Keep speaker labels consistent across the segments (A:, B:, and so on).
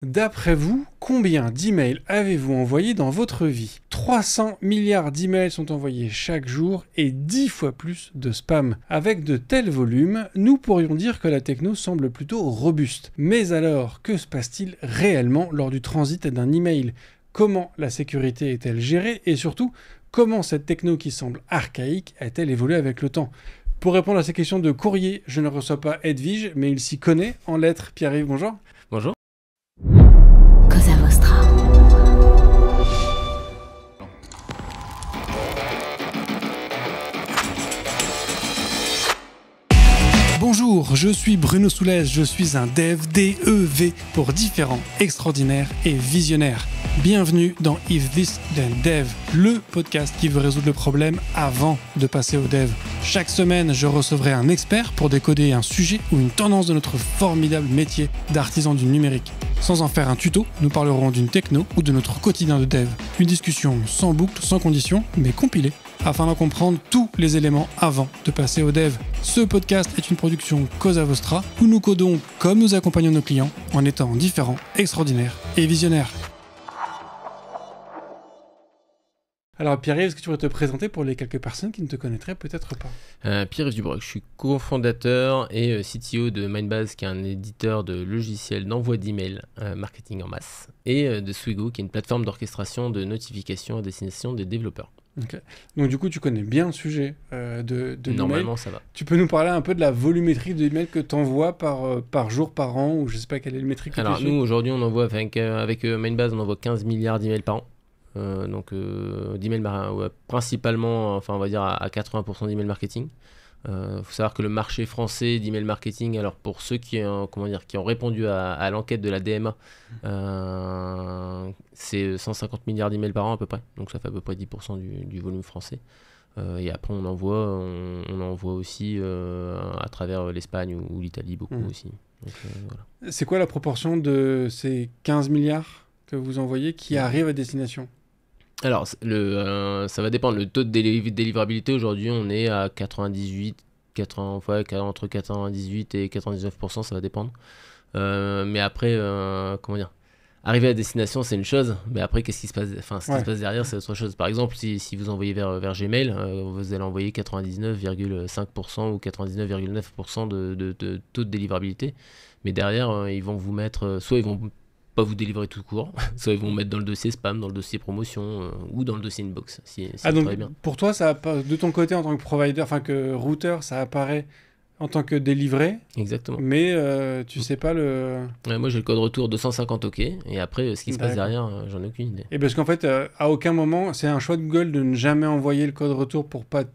A: D'après vous, combien d'emails avez-vous envoyé dans votre vie? 300 milliards d'emails sont envoyés chaque jour et 10 fois plus de spam. Avec de tels volumes, nous pourrions dire que la techno semble plutôt robuste. Mais alors, que se passe-t-il réellement lors du transit d'un email? Comment la sécurité est-elle gérée? Et surtout, comment cette techno qui semble archaïque a-t-elle évolué avec le temps? Pour répondre à ces questions de courrier, je ne reçois pas Edwige, mais il s'y connaît en lettres. Pierre-Yves, bonjour.
B: Bonjour.
C: Cosa Vostra.
A: Bonjour, je suis Bruno Soulès, je suis un dev, D-E-V, pour différents, extraordinaires et visionnaires. Bienvenue dans If This Then Dev, le podcast qui veut résoudre le problème avant de passer au dev. Chaque semaine, je recevrai un expert pour décoder un sujet ou une tendance de notre formidable métier d'artisan du numérique. Sans en faire un tuto, nous parlerons d'une techno ou de notre quotidien de dev. Une discussion sans boucle, sans condition, mais compilée, afin d'en comprendre tous les éléments avant de passer au dev. Ce podcast est une production Cosa Vostra, où nous codons comme nous accompagnons nos clients, en étant différents, extraordinaires et visionnaires. Alors Pierre-Yves, est-ce que tu pourrais te présenter pour les quelques personnes qui ne te connaîtraient peut-être pas?
B: Pierre-Yves Dubreuil, je suis cofondateur et CTO de Mindbase, qui est un éditeur de logiciels d'envoi d'emails marketing en masse, et de Swigo, qui est une plateforme d'orchestration de notifications à destination des développeurs.
A: Okay. Donc du coup, tu connais bien le sujet de l'email.
B: Normalement, ça va.
A: Tu peux nous parler un peu de la volumétrie de emails que tu envoies par jour, par an, ou je sais pas quelle est le métrique que
B: Alors
A: tu
B: nous,
A: suis.
B: aujourd'hui, on envoie avec Mindbase, on envoie 15 milliards d'emails par an. D'emails principalement, enfin on va dire à 80% d'emails marketing. Faut savoir que le marché français d'email marketing, alors pour ceux qui ont répondu à l'enquête de la DMA, c'est 150 milliards d'emails par an à peu près, donc ça fait à peu près 10% du volume français. Et après on envoie aussi à travers l'Espagne ou l'Italie beaucoup aussi. Donc, voilà.
A: C'est quoi la proportion de ces 15 milliards que vous envoyez qui arrivent à destination?
B: Alors, ça va dépendre. Le taux de délivrabilité, aujourd'hui, on est à entre 98 et 99%, ça va dépendre. Mais après, arriver à destination, c'est une chose, mais après, qu'est-ce qui se passe, qui se passe derrière, c'est autre chose. Par exemple, si vous envoyez vers Gmail, vous allez envoyer 99,5% ou 99,9% de taux de délivrabilité. Mais derrière, ils vont vous mettre, soit ils vont pas vous délivrer tout court, soit ils vont mettre dans le dossier spam, dans le dossier promotion ou dans le dossier inbox.
A: Donc bien. Pour toi, ça de ton côté en tant que provider, enfin que routeur, ça apparaît en tant que délivré.
B: Exactement.
A: Mais tu sais pas le.
B: Moi j'ai le code retour 250 OK, et après ce qui se passe derrière, j'en ai aucune idée.
A: Et parce qu'en fait, à aucun moment, c'est un choix de Google de ne jamais envoyer le code retour pour pas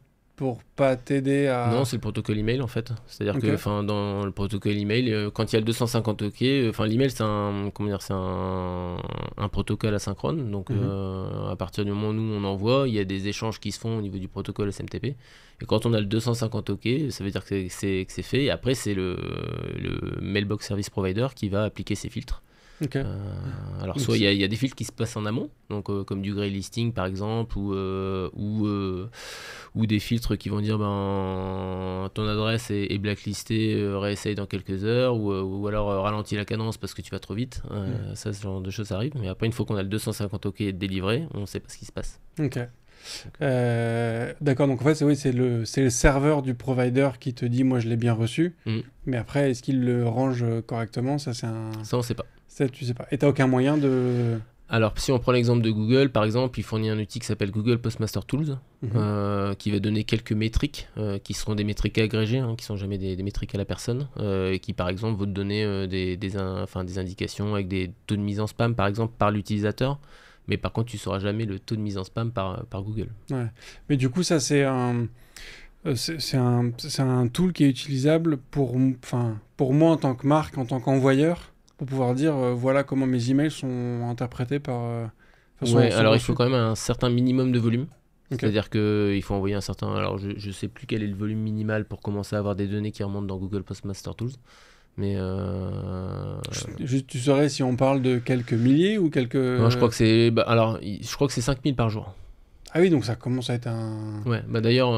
A: t'aider à...
B: Non, c'est le protocole email en fait. C'est-à-dire que dans le protocole email, quand il y a le 250 OK, l'email c'est un protocole asynchrone. Donc à partir du moment où nous on envoie, il y a des échanges qui se font au niveau du protocole SMTP. Et quand on a le 250 OK, ça veut dire que c'est fait. Et après c'est le Mailbox Service Provider qui va appliquer ses filtres.
A: Okay.
B: Alors soit il y a des filtres qui se passent en amont, donc comme du grey listing par exemple, ou des filtres qui vont dire ton adresse est blacklistée, réessaye dans quelques heures, ou alors ralentis la cadence parce que tu vas trop vite. Ça, ce genre de choses arrive, mais après une fois qu'on a le 250 OK délivré, on ne sait pas ce qui se passe.
A: Ok. D'accord, donc en fait c'est le serveur du provider qui te dit moi je l'ai bien reçu, mais après est-ce qu'il le range correctement? Ça
B: on sait pas.
A: Ça tu sais pas. Et t'as aucun moyen de...
B: Alors si on prend l'exemple de Google par exemple, il fournit un outil qui s'appelle Google Postmaster Tools, qui va donner quelques métriques qui seront des métriques agrégées, qui sont jamais des métriques à la personne, et qui par exemple vont te donner des indications avec des taux de mise en spam par exemple par l'utilisateur. Mais par contre, tu ne sauras jamais le taux de mise en spam par Google.
A: Ouais. Mais du coup, ça, c'est un tool qui est utilisable pour moi en tant que marque, en tant qu'envoyeur, pour pouvoir dire voilà comment mes emails sont interprétés par...
B: alors il faut quand même un certain minimum de volume. Okay. C'est-à-dire qu'il faut envoyer un certain... Alors, je ne sais plus quel est le volume minimal pour commencer à avoir des données qui remontent dans Google Postmaster Tools. Mais
A: juste, tu saurais si on parle de quelques milliers ou quelques...
B: Non, je crois que c'est 5000 par jour.
A: Ah oui, donc ça commence à être un...
B: Ouais, bah d'ailleurs,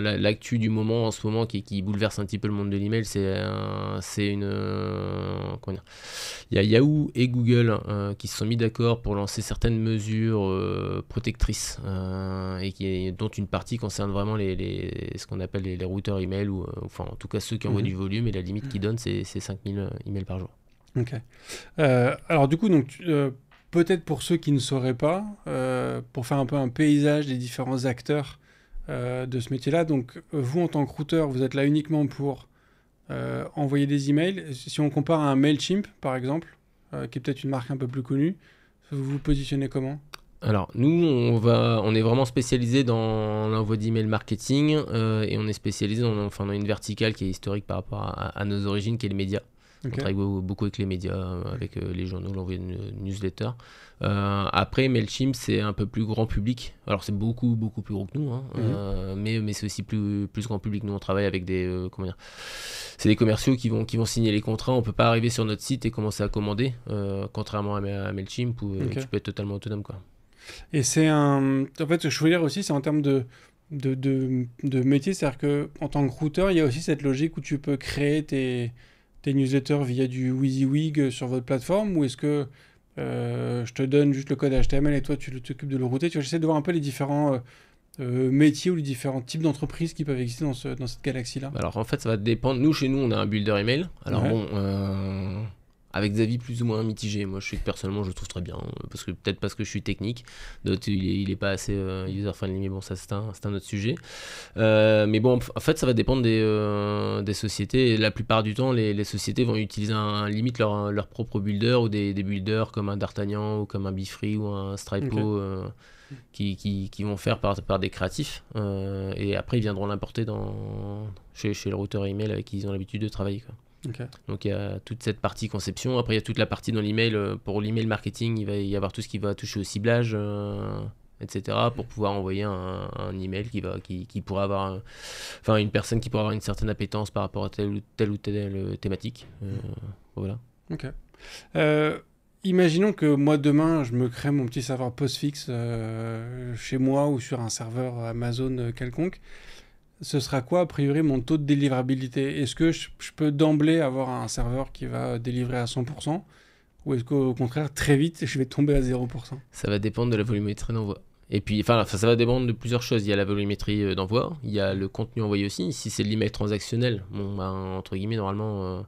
B: l'actu du moment en ce moment qui bouleverse un petit peu le monde de l'email, c'est une... comment dire, il y a Yahoo et Google qui se sont mis d'accord pour lancer certaines mesures protectrices dont une partie concerne vraiment ce qu'on appelle les routeurs email, ou enfin en tout cas ceux qui envoient du volume, et la limite qu'ils donnent, c'est 5000 emails par jour.
A: Ok. Alors du coup, donc, peut-être pour ceux qui ne sauraient pas, pour faire un peu un paysage des différents acteurs de ce métier-là, donc vous en tant que routeur, vous êtes là uniquement pour envoyer des emails. Si on compare à un Mailchimp, par exemple, qui est peut-être une marque un peu plus connue, vous vous positionnez comment ?
B: Alors, nous, on est vraiment spécialisé dans l'envoi d'email marketing et on est spécialisé dans une verticale qui est historique par rapport à nos origines, qui est les médias. Okay. On travaille beaucoup avec les médias, avec les journaux, l'envoi de newsletters. Après, Mailchimp, c'est un peu plus grand public. Alors, c'est beaucoup plus gros que nous, hein, mais c'est aussi plus grand public. Nous, on travaille avec c'est des commerciaux qui vont signer les contrats. On ne peut pas arriver sur notre site et commencer à commander, contrairement à Mailchimp, où tu peux être totalement autonome, quoi.
A: Et c'est en fait, ce que je veux dire aussi, c'est en termes de métier, c'est-à-dire qu'en tant que routeur, il y a aussi cette logique où tu peux créer tes newsletters via du WYSIWYG sur votre plateforme, ou est-ce que je te donne juste le code HTML et toi tu t'occupes de le router? Tu vois, j'essaie de voir un peu les différents métiers ou les différents types d'entreprises qui peuvent exister dans cette galaxie-là.
B: Alors en fait, ça va dépendre. Chez nous, on a un builder email. Alors bon, avec des avis plus ou moins mitigés. Moi, personnellement, je le trouve très bien, peut-être parce que je suis technique. D'autres, il est pas assez user-friendly, mais bon, ça c'est un autre sujet. Mais bon, en fait, ça va dépendre des sociétés. Et la plupart du temps, les sociétés vont utiliser limite leur propre builder, ou des builders comme un D'Artagnan ou comme un Bifree ou un Stripo, qui vont faire par des créatifs. Et après, ils viendront l'importer chez le routeur email avec qui ils ont l'habitude de travailler, quoi.
A: Okay.
B: Donc il y a toute cette partie conception. Après il y a toute la partie dans l'email. Pour l'email marketing, il va y avoir tout ce qui va toucher au ciblage, etc. pour pouvoir envoyer un email qui pourrait avoir une personne qui pourrait avoir une certaine appétence par rapport à telle ou telle thématique. Voilà.
A: Ok. Imaginons que moi demain je me crée mon petit serveur postfixe chez moi ou sur un serveur Amazon quelconque. Ce sera quoi, a priori, mon taux de délivrabilité? Est-ce que je peux d'emblée avoir un serveur qui va délivrer à 100%? Ou est-ce qu'au contraire, très vite, je vais tomber à 0%?
B: Ça va dépendre de la volumétrie d'envoi. Et puis, ça va dépendre de plusieurs choses. Il y a la volumétrie d'envoi, il y a le contenu envoyé aussi. Si c'est de l'email transactionnel, entre guillemets, normalement,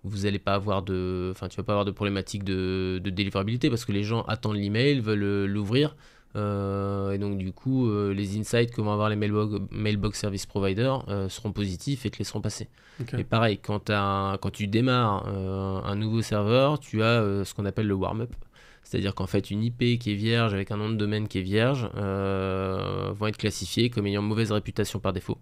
B: vous n'allez pas avoir tu vas pas avoir de problématique de délivrabilité, parce que les gens attendent l'email, veulent l'ouvrir. Et donc du coup les insights que vont avoir les mailbox service providers seront positifs et te laisseront passer. Okay. Et pareil, quand tu démarres un nouveau serveur, tu as ce qu'on appelle le warm-up, c'est-à-dire qu'en fait une IP qui est vierge avec un nom de domaine qui est vierge vont être classifiés comme ayant mauvaise réputation par défaut.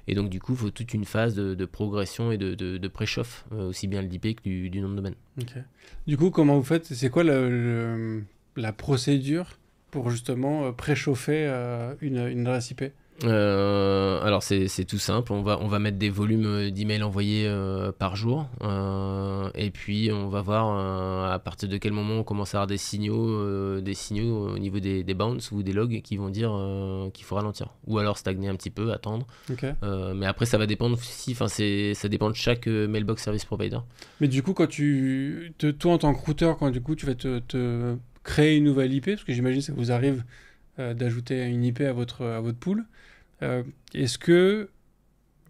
B: Et donc du coup il faut toute une phase de progression et de préchauffe, aussi bien de l'IP que du nom de domaine.
A: Okay. Du coup, comment vous faites? C'est quoi la procédure pour justement préchauffer une adresse IP?
B: Alors c'est tout simple, on va mettre des volumes d'emails envoyés par jour, et puis on va voir à partir de quel moment on commence à avoir des signaux au niveau des bounces ou des logs qui vont dire qu'il faut ralentir, ou alors stagner un petit peu, attendre.
A: Okay.
B: Mais après ça va dépendre ça dépend de chaque mailbox service provider.
A: Mais du coup, quand toi en tant que routeur, quand du coup tu vas te créer une nouvelle IP, parce que j'imagine que ça vous arrive d'ajouter une IP à votre pool, est-ce que...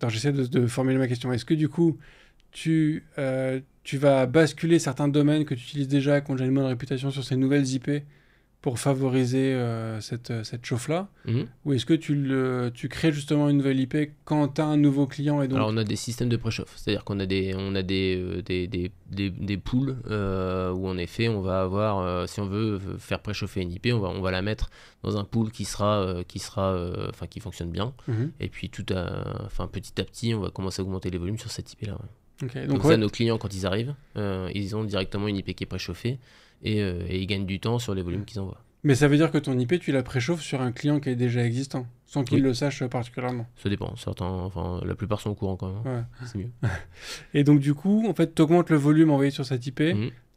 A: Alors j'essaie de formuler ma question. Est-ce que du coup tu vas basculer certains domaines que tu utilises déjà, qui ont déjà une bonne réputation, sur ces nouvelles IP pour favoriser cette chauffe-là, ou est-ce que tu crées justement une nouvelle IP quand tu as un nouveau client et donc...
B: Alors on a des systèmes de préchauffe, c'est-à-dire qu'on a des pools où en effet on va avoir, si on veut faire préchauffer une IP, on va la mettre dans un pool qui fonctionne bien, et puis petit à petit on va commencer à augmenter les volumes sur cette IP là. Ouais.
A: Okay,
B: donc ça, nos clients quand ils arrivent, ils ont directement une IP qui est préchauffée. Et ils gagnent du temps sur les volumes qu'ils envoient.
A: Mais ça veut dire que ton IP, tu la préchauffes sur un client qui est déjà existant, sans qu'il le sache particulièrement?
B: Ça dépend. La plupart sont au courant quand même.
A: Ouais.
B: C'est mieux.
A: Et donc du coup, en fait, tu augmentes le volume envoyé sur cette IP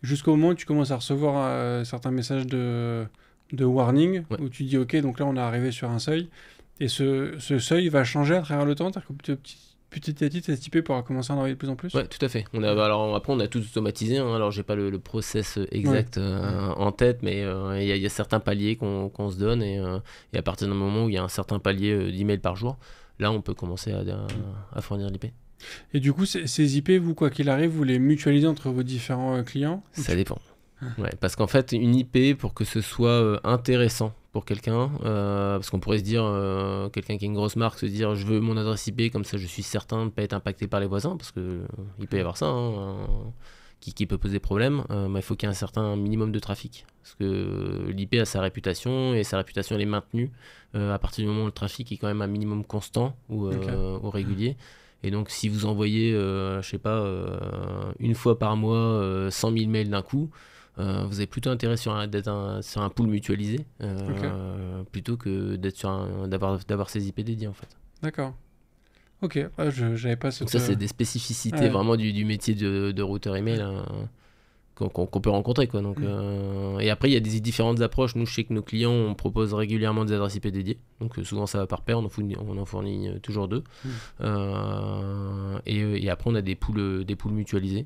A: jusqu'au moment où tu commences à recevoir certains messages de de warning
B: Ouais.
A: où tu dis ok, donc là on est arrivé sur un seuil et ce seuil va changer à travers le temps, c'est-à-dire que petit à petit cette IP pourra commencer à en envoyer de plus en plus.
B: Ouais, tout à fait. Alors, après, on a tout automatisé. Hein. Alors, j'ai pas le process exact en tête, mais il y a certains paliers qu'on se donne et à partir d'un moment où il y a un certain palier d'emails par jour, là, on peut commencer à fournir l'IP.
A: Et du coup, ces IP, vous, quoi qu'il arrive, vous les mutualisez entre vos différents clients?
B: Ça dépend. Ouais, parce qu'en fait, une IP, pour que ce soit intéressant pour quelqu'un, parce qu'on pourrait se dire, quelqu'un qui a une grosse marque, se dire je veux mon adresse IP, comme ça je suis certain de ne pas être impacté par les voisins, parce qu'il peut y avoir ça, qui peut poser problème, mais il faut qu'il y ait un certain minimum de trafic. Parce que l'IP a sa réputation, et sa réputation elle est maintenue à partir du moment où le trafic est quand même un minimum constant ou régulier. Et donc si vous envoyez, je sais pas, une fois par mois 100 000 mails d'un coup, vous avez plutôt intérêt d'être sur un pool mutualisé plutôt que d'être d'avoir ces IP dédiés en fait.
A: D'accord. Ok, j'avais pas cette...
B: Donc ça c'est des spécificités vraiment du métier de routeur email qu'on peut rencontrer quoi. Donc, et après il y a des différentes approches. Nous je sais que nos clients on propose régulièrement des adresses IP dédiées. Donc souvent ça va par paire, on en fournit toujours 2. Et après on a des pools mutualisés.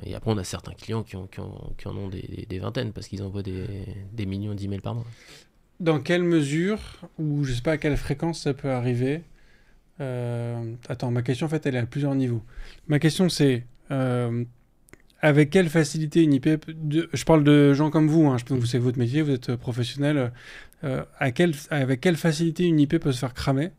B: Et après on a certains clients qui en ont des vingtaines parce qu'ils envoient des millions d'emails par mois.
A: Dans quelle mesure ou je sais pas à quelle fréquence ça peut arriver? Attends, ma question en fait elle est à plusieurs niveaux. Ma question c'est avec quelle facilité une IP je parle de gens comme vous, vous c'est votre métier, vous êtes professionnel, avec quelle facilité une IP peut se faire cramer?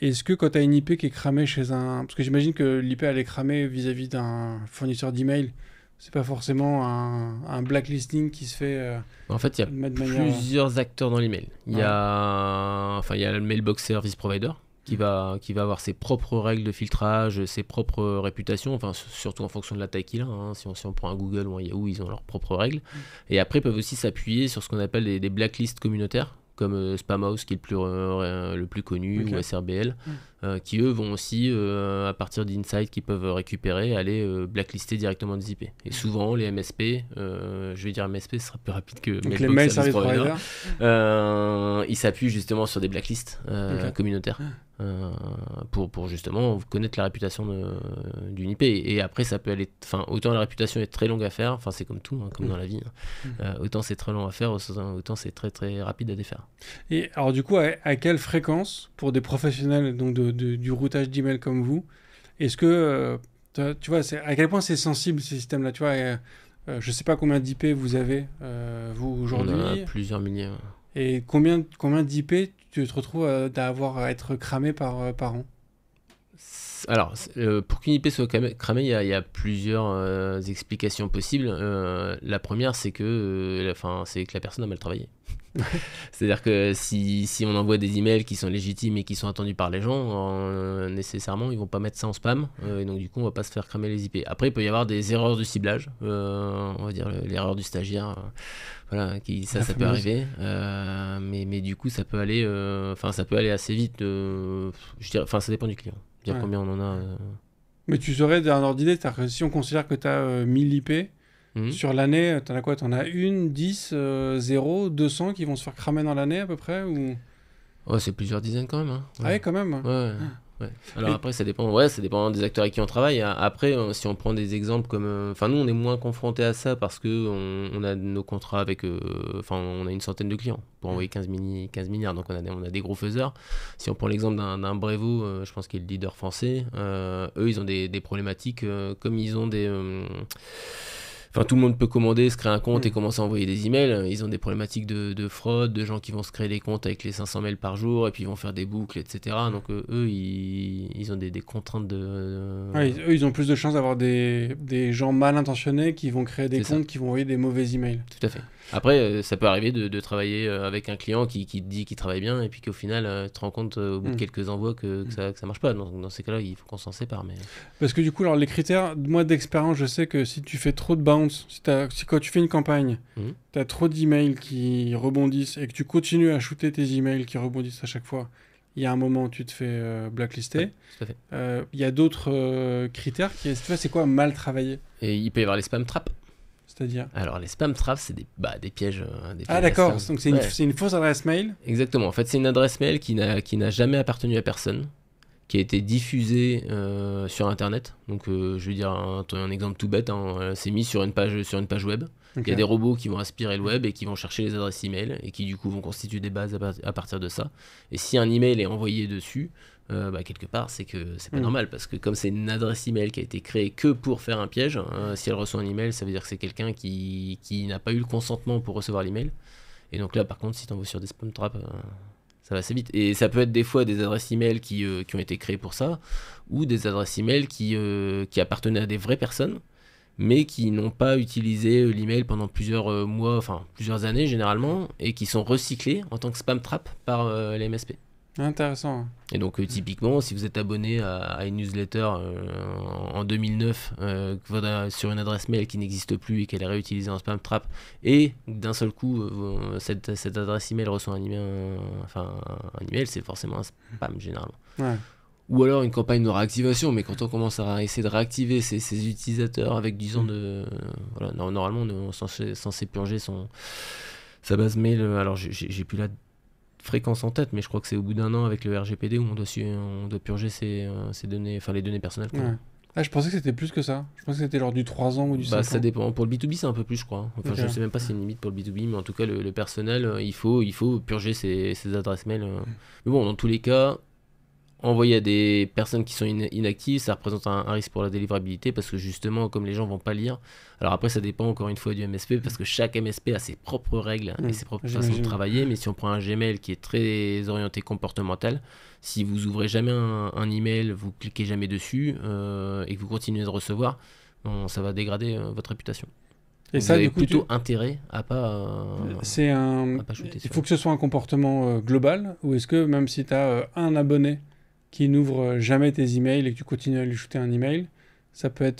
A: Est-ce que quand tu as une IP qui est cramée chez un... Parce que j'imagine que l'IP elle est cramée vis-à-vis d'un fournisseur d'email. C'est pas forcément un blacklisting qui se fait...
B: En fait, il y a plusieurs acteurs dans l'email. Il y a le Mailbox Service Provider qui va avoir ses propres règles de filtrage, ses propres réputations, surtout en fonction de la taille qu'il a. Si on prend un Google ou un Yahoo, ils ont leurs propres règles. Et après, ils peuvent aussi s'appuyer sur ce qu'on appelle des blacklists communautaires, comme Spamhaus qui est le plus connu, ou SRBL, qui eux vont aussi, à partir d'insights qu'ils peuvent récupérer, aller blacklister directement des IP. Et souvent, les MSP, je vais dire MSP, ce sera plus rapide que
A: les Mail Service Provider,
B: ils s'appuient justement sur des blacklists communautaires. Pour justement connaître la réputation d'une IP. Et après, ça peut aller... autant la réputation est très longue à faire, c'est comme tout, comme dans la vie. Autant c'est très long à faire, autant c'est très très rapide à défaire.
A: Et alors du coup, à quelle fréquence, pour des professionnels donc du routage d'email comme vous, est-ce que, tu vois, à quel point c'est sensible ces systèmes-là, tu vois, je sais pas combien d'IP vous avez, vous, aujourd'hui.
B: On a plusieurs milliers.
A: Et combien d'IP tu te retrouves à être cramé par an?
B: Alors, pour qu'une IP soit cramée, il y a plusieurs explications possibles. La première, c'est que la personne a mal travaillé. C'est-à-dire que si on envoie des emails qui sont légitimes et qui sont attendus par les gens, nécessairement, ils vont pas mettre ça en spam. Et donc, du coup, on va pas se faire cramer les IP. Après, il peut y avoir des erreurs de ciblage. On va dire l'erreur du stagiaire. Ça peut arriver. Mais du coup, ça peut aller assez vite. Je dirais, ça dépend du client. Dire combien on en a.
A: Mais tu saurais d'un ordre d'idée, c'est-à-dire que si on considère que tu as 1000 IP, sur l'année, t'en as quoi? T'en as 1, 10, 0, 200 qui vont se faire cramer dans l'année à peu près ou...
B: C'est plusieurs dizaines quand même.
A: Ah ouais, quand même.
B: Ouais. Alors après, ça dépend des acteurs avec qui on travaille. Après, si on prend des exemples comme... nous, on est moins confrontés à ça parce qu'on a nos contrats avec... on a une centaine de clients pour envoyer 15 milliards. Donc, on a des gros faiseurs. Si on prend l'exemple d'un Brevo, je pense qu'il est le leader français, eux, ils ont des problématiques comme ils ont des... tout le monde peut commander, se créer un compte et commencer à envoyer des emails. Ils ont des problématiques de fraude, de gens qui vont se créer des comptes avec les 500 mails par jour et puis ils vont faire des boucles, etc. Donc eux, ils ont des contraintes de...
A: eux, ils ont plus de chances d'avoir des gens mal intentionnés qui vont créer des comptes, qui vont envoyer des mauvais emails.
B: Tout à fait. Après, ça peut arriver de travailler avec un client qui te dit qu'il travaille bien et puis qu'au final, tu te rends compte au bout de quelques envois que ça marche pas. Dans ces cas-là, il faut qu'on s'en sépare.
A: Parce que du coup, alors, les critères, moi d'expérience, je sais que si tu fais trop de bounce, si quand tu fais une campagne, tu as trop d'emails qui rebondissent et que tu continues à shooter tes emails qui rebondissent à chaque fois, il y a un moment où tu te fais blacklister.
B: Ouais, tout à fait.
A: Il y a d'autres critères. C'est quoi mal travaillé?
B: Et il peut y avoir les spam traps.
A: C'est-à-dire?
B: Alors, les spam traps, c'est des pièges. Des pièges
A: Ah d'accord,
B: à spam.
A: donc c'est une fausse adresse mail.
B: Exactement. En fait, c'est une adresse mail qui n'a jamais appartenu à personne, qui a été diffusée sur Internet. Donc, je vais dire un exemple tout bête. C'est mis sur une page web.
A: Okay.
B: Il y a des robots qui vont aspirer le web et qui vont chercher les adresses email et qui du coup vont constituer des bases à partir de ça. Et si un email est envoyé dessus, quelque part c'est que c'est pas normal, parce que comme c'est une adresse email qui a été créée que pour faire un piège, si elle reçoit un email, ça veut dire que c'est quelqu'un qui n'a pas eu le consentement pour recevoir l'email. Et donc là par contre, si tu envoies sur des spam traps, ça va assez vite. Et ça peut être des fois des adresses email qui ont été créées pour ça, ou des adresses email qui appartenaient à des vraies personnes, mais qui n'ont pas utilisé l'email pendant plusieurs mois, enfin plusieurs années généralement, et qui sont recyclés en tant que spam trap par les MSP.
A: Intéressant.
B: Et donc typiquement, si vous êtes abonné à une newsletter en 2009 sur une adresse mail qui n'existe plus et qu'elle est réutilisée en spam trap, et d'un seul coup cette adresse email reçoit un email, c'est forcément un spam généralement.
A: Ouais.
B: Ou alors une campagne de réactivation, mais quand on commence à essayer de réactiver ces utilisateurs avec 10 ans de... Voilà, normalement, on est censé purger sa base mail. Alors, j'ai plus la fréquence en tête, mais je crois que c'est au bout d'un an avec le RGPD où on doit purger ses données, enfin les données personnelles.
A: Ouais. Ah, je pensais que c'était plus que ça. Je pensais que c'était lors du 3 ans ou du 5 ans.
B: Ça dépend. Pour le B2B, c'est un peu plus, je crois. Enfin, je ne sais même pas s'il y a une limite pour le B2B, mais en tout cas, le personnel, il faut purger ses adresses mail. Mais bon, dans tous les cas... Envoyer à des personnes qui sont inactives, ça représente un risque pour la délivrabilité, parce que justement, comme les gens vont pas lire, alors après ça dépend encore une fois du MSP, parce que chaque MSP a ses propres règles et ses propres façons de travailler, mais si on prend un Gmail qui est très orienté comportemental, si vous ouvrez jamais un email, vous cliquez jamais dessus et que vous continuez de recevoir, ça va dégrader votre réputation. Et donc ça, vous avez plutôt intérêt à pas shooter.
A: Il faut que ce soit un comportement global, ou est-ce que même si tu as un abonné qui n'ouvre jamais tes emails et que tu continues à lui shooter un email, ça peut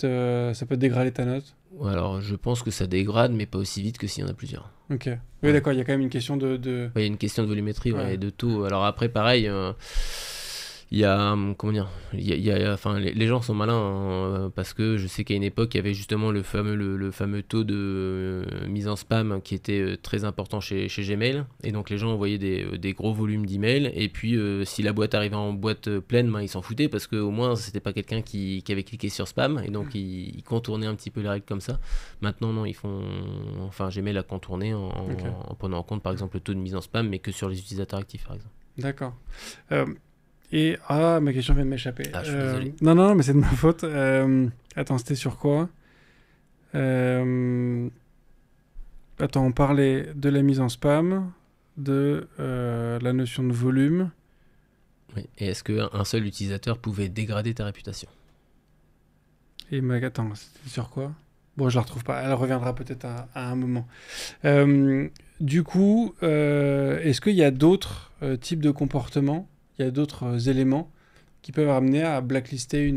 A: dégrader ta note?
B: Alors, je pense que ça dégrade, mais pas aussi vite que s'il y en a plusieurs.
A: Ok. Oui, d'accord, il y a quand même une question de...
B: Il y a une question de volumétrie et de taux. Alors après, pareil, il y a... Comment dire, les gens sont malins, parce que je sais qu'à une époque, il y avait justement le fameux taux de mise en spam qui était très important chez Gmail. Et donc, les gens envoyaient des gros volumes d'emails. Et puis, si la boîte arrivait en boîte pleine, ils s'en foutaient, parce qu'au moins, c'était pas quelqu'un qui avait cliqué sur spam. Et donc, ils contournaient un petit peu les règles comme ça. Maintenant, non, Gmail a contourné en prenant en compte, par exemple, le taux de mise en spam, mais que sur les utilisateurs actifs, par exemple.
A: D'accord. Et ma question vient de m'échapper.
B: Je suis désolé.
A: Non, mais c'est de ma faute. Attends, c'était sur quoi? Attends, on parlait de la mise en spam, de la notion de volume.
B: Oui. Et est-ce qu'un seul utilisateur pouvait dégrader ta réputation?
A: Attends, c'était sur quoi? Bon, je la retrouve pas. Elle reviendra peut-être à un moment. Du coup, est-ce qu'il y a d'autres types de comportements? Il y a d'autres éléments qui peuvent amener à blacklister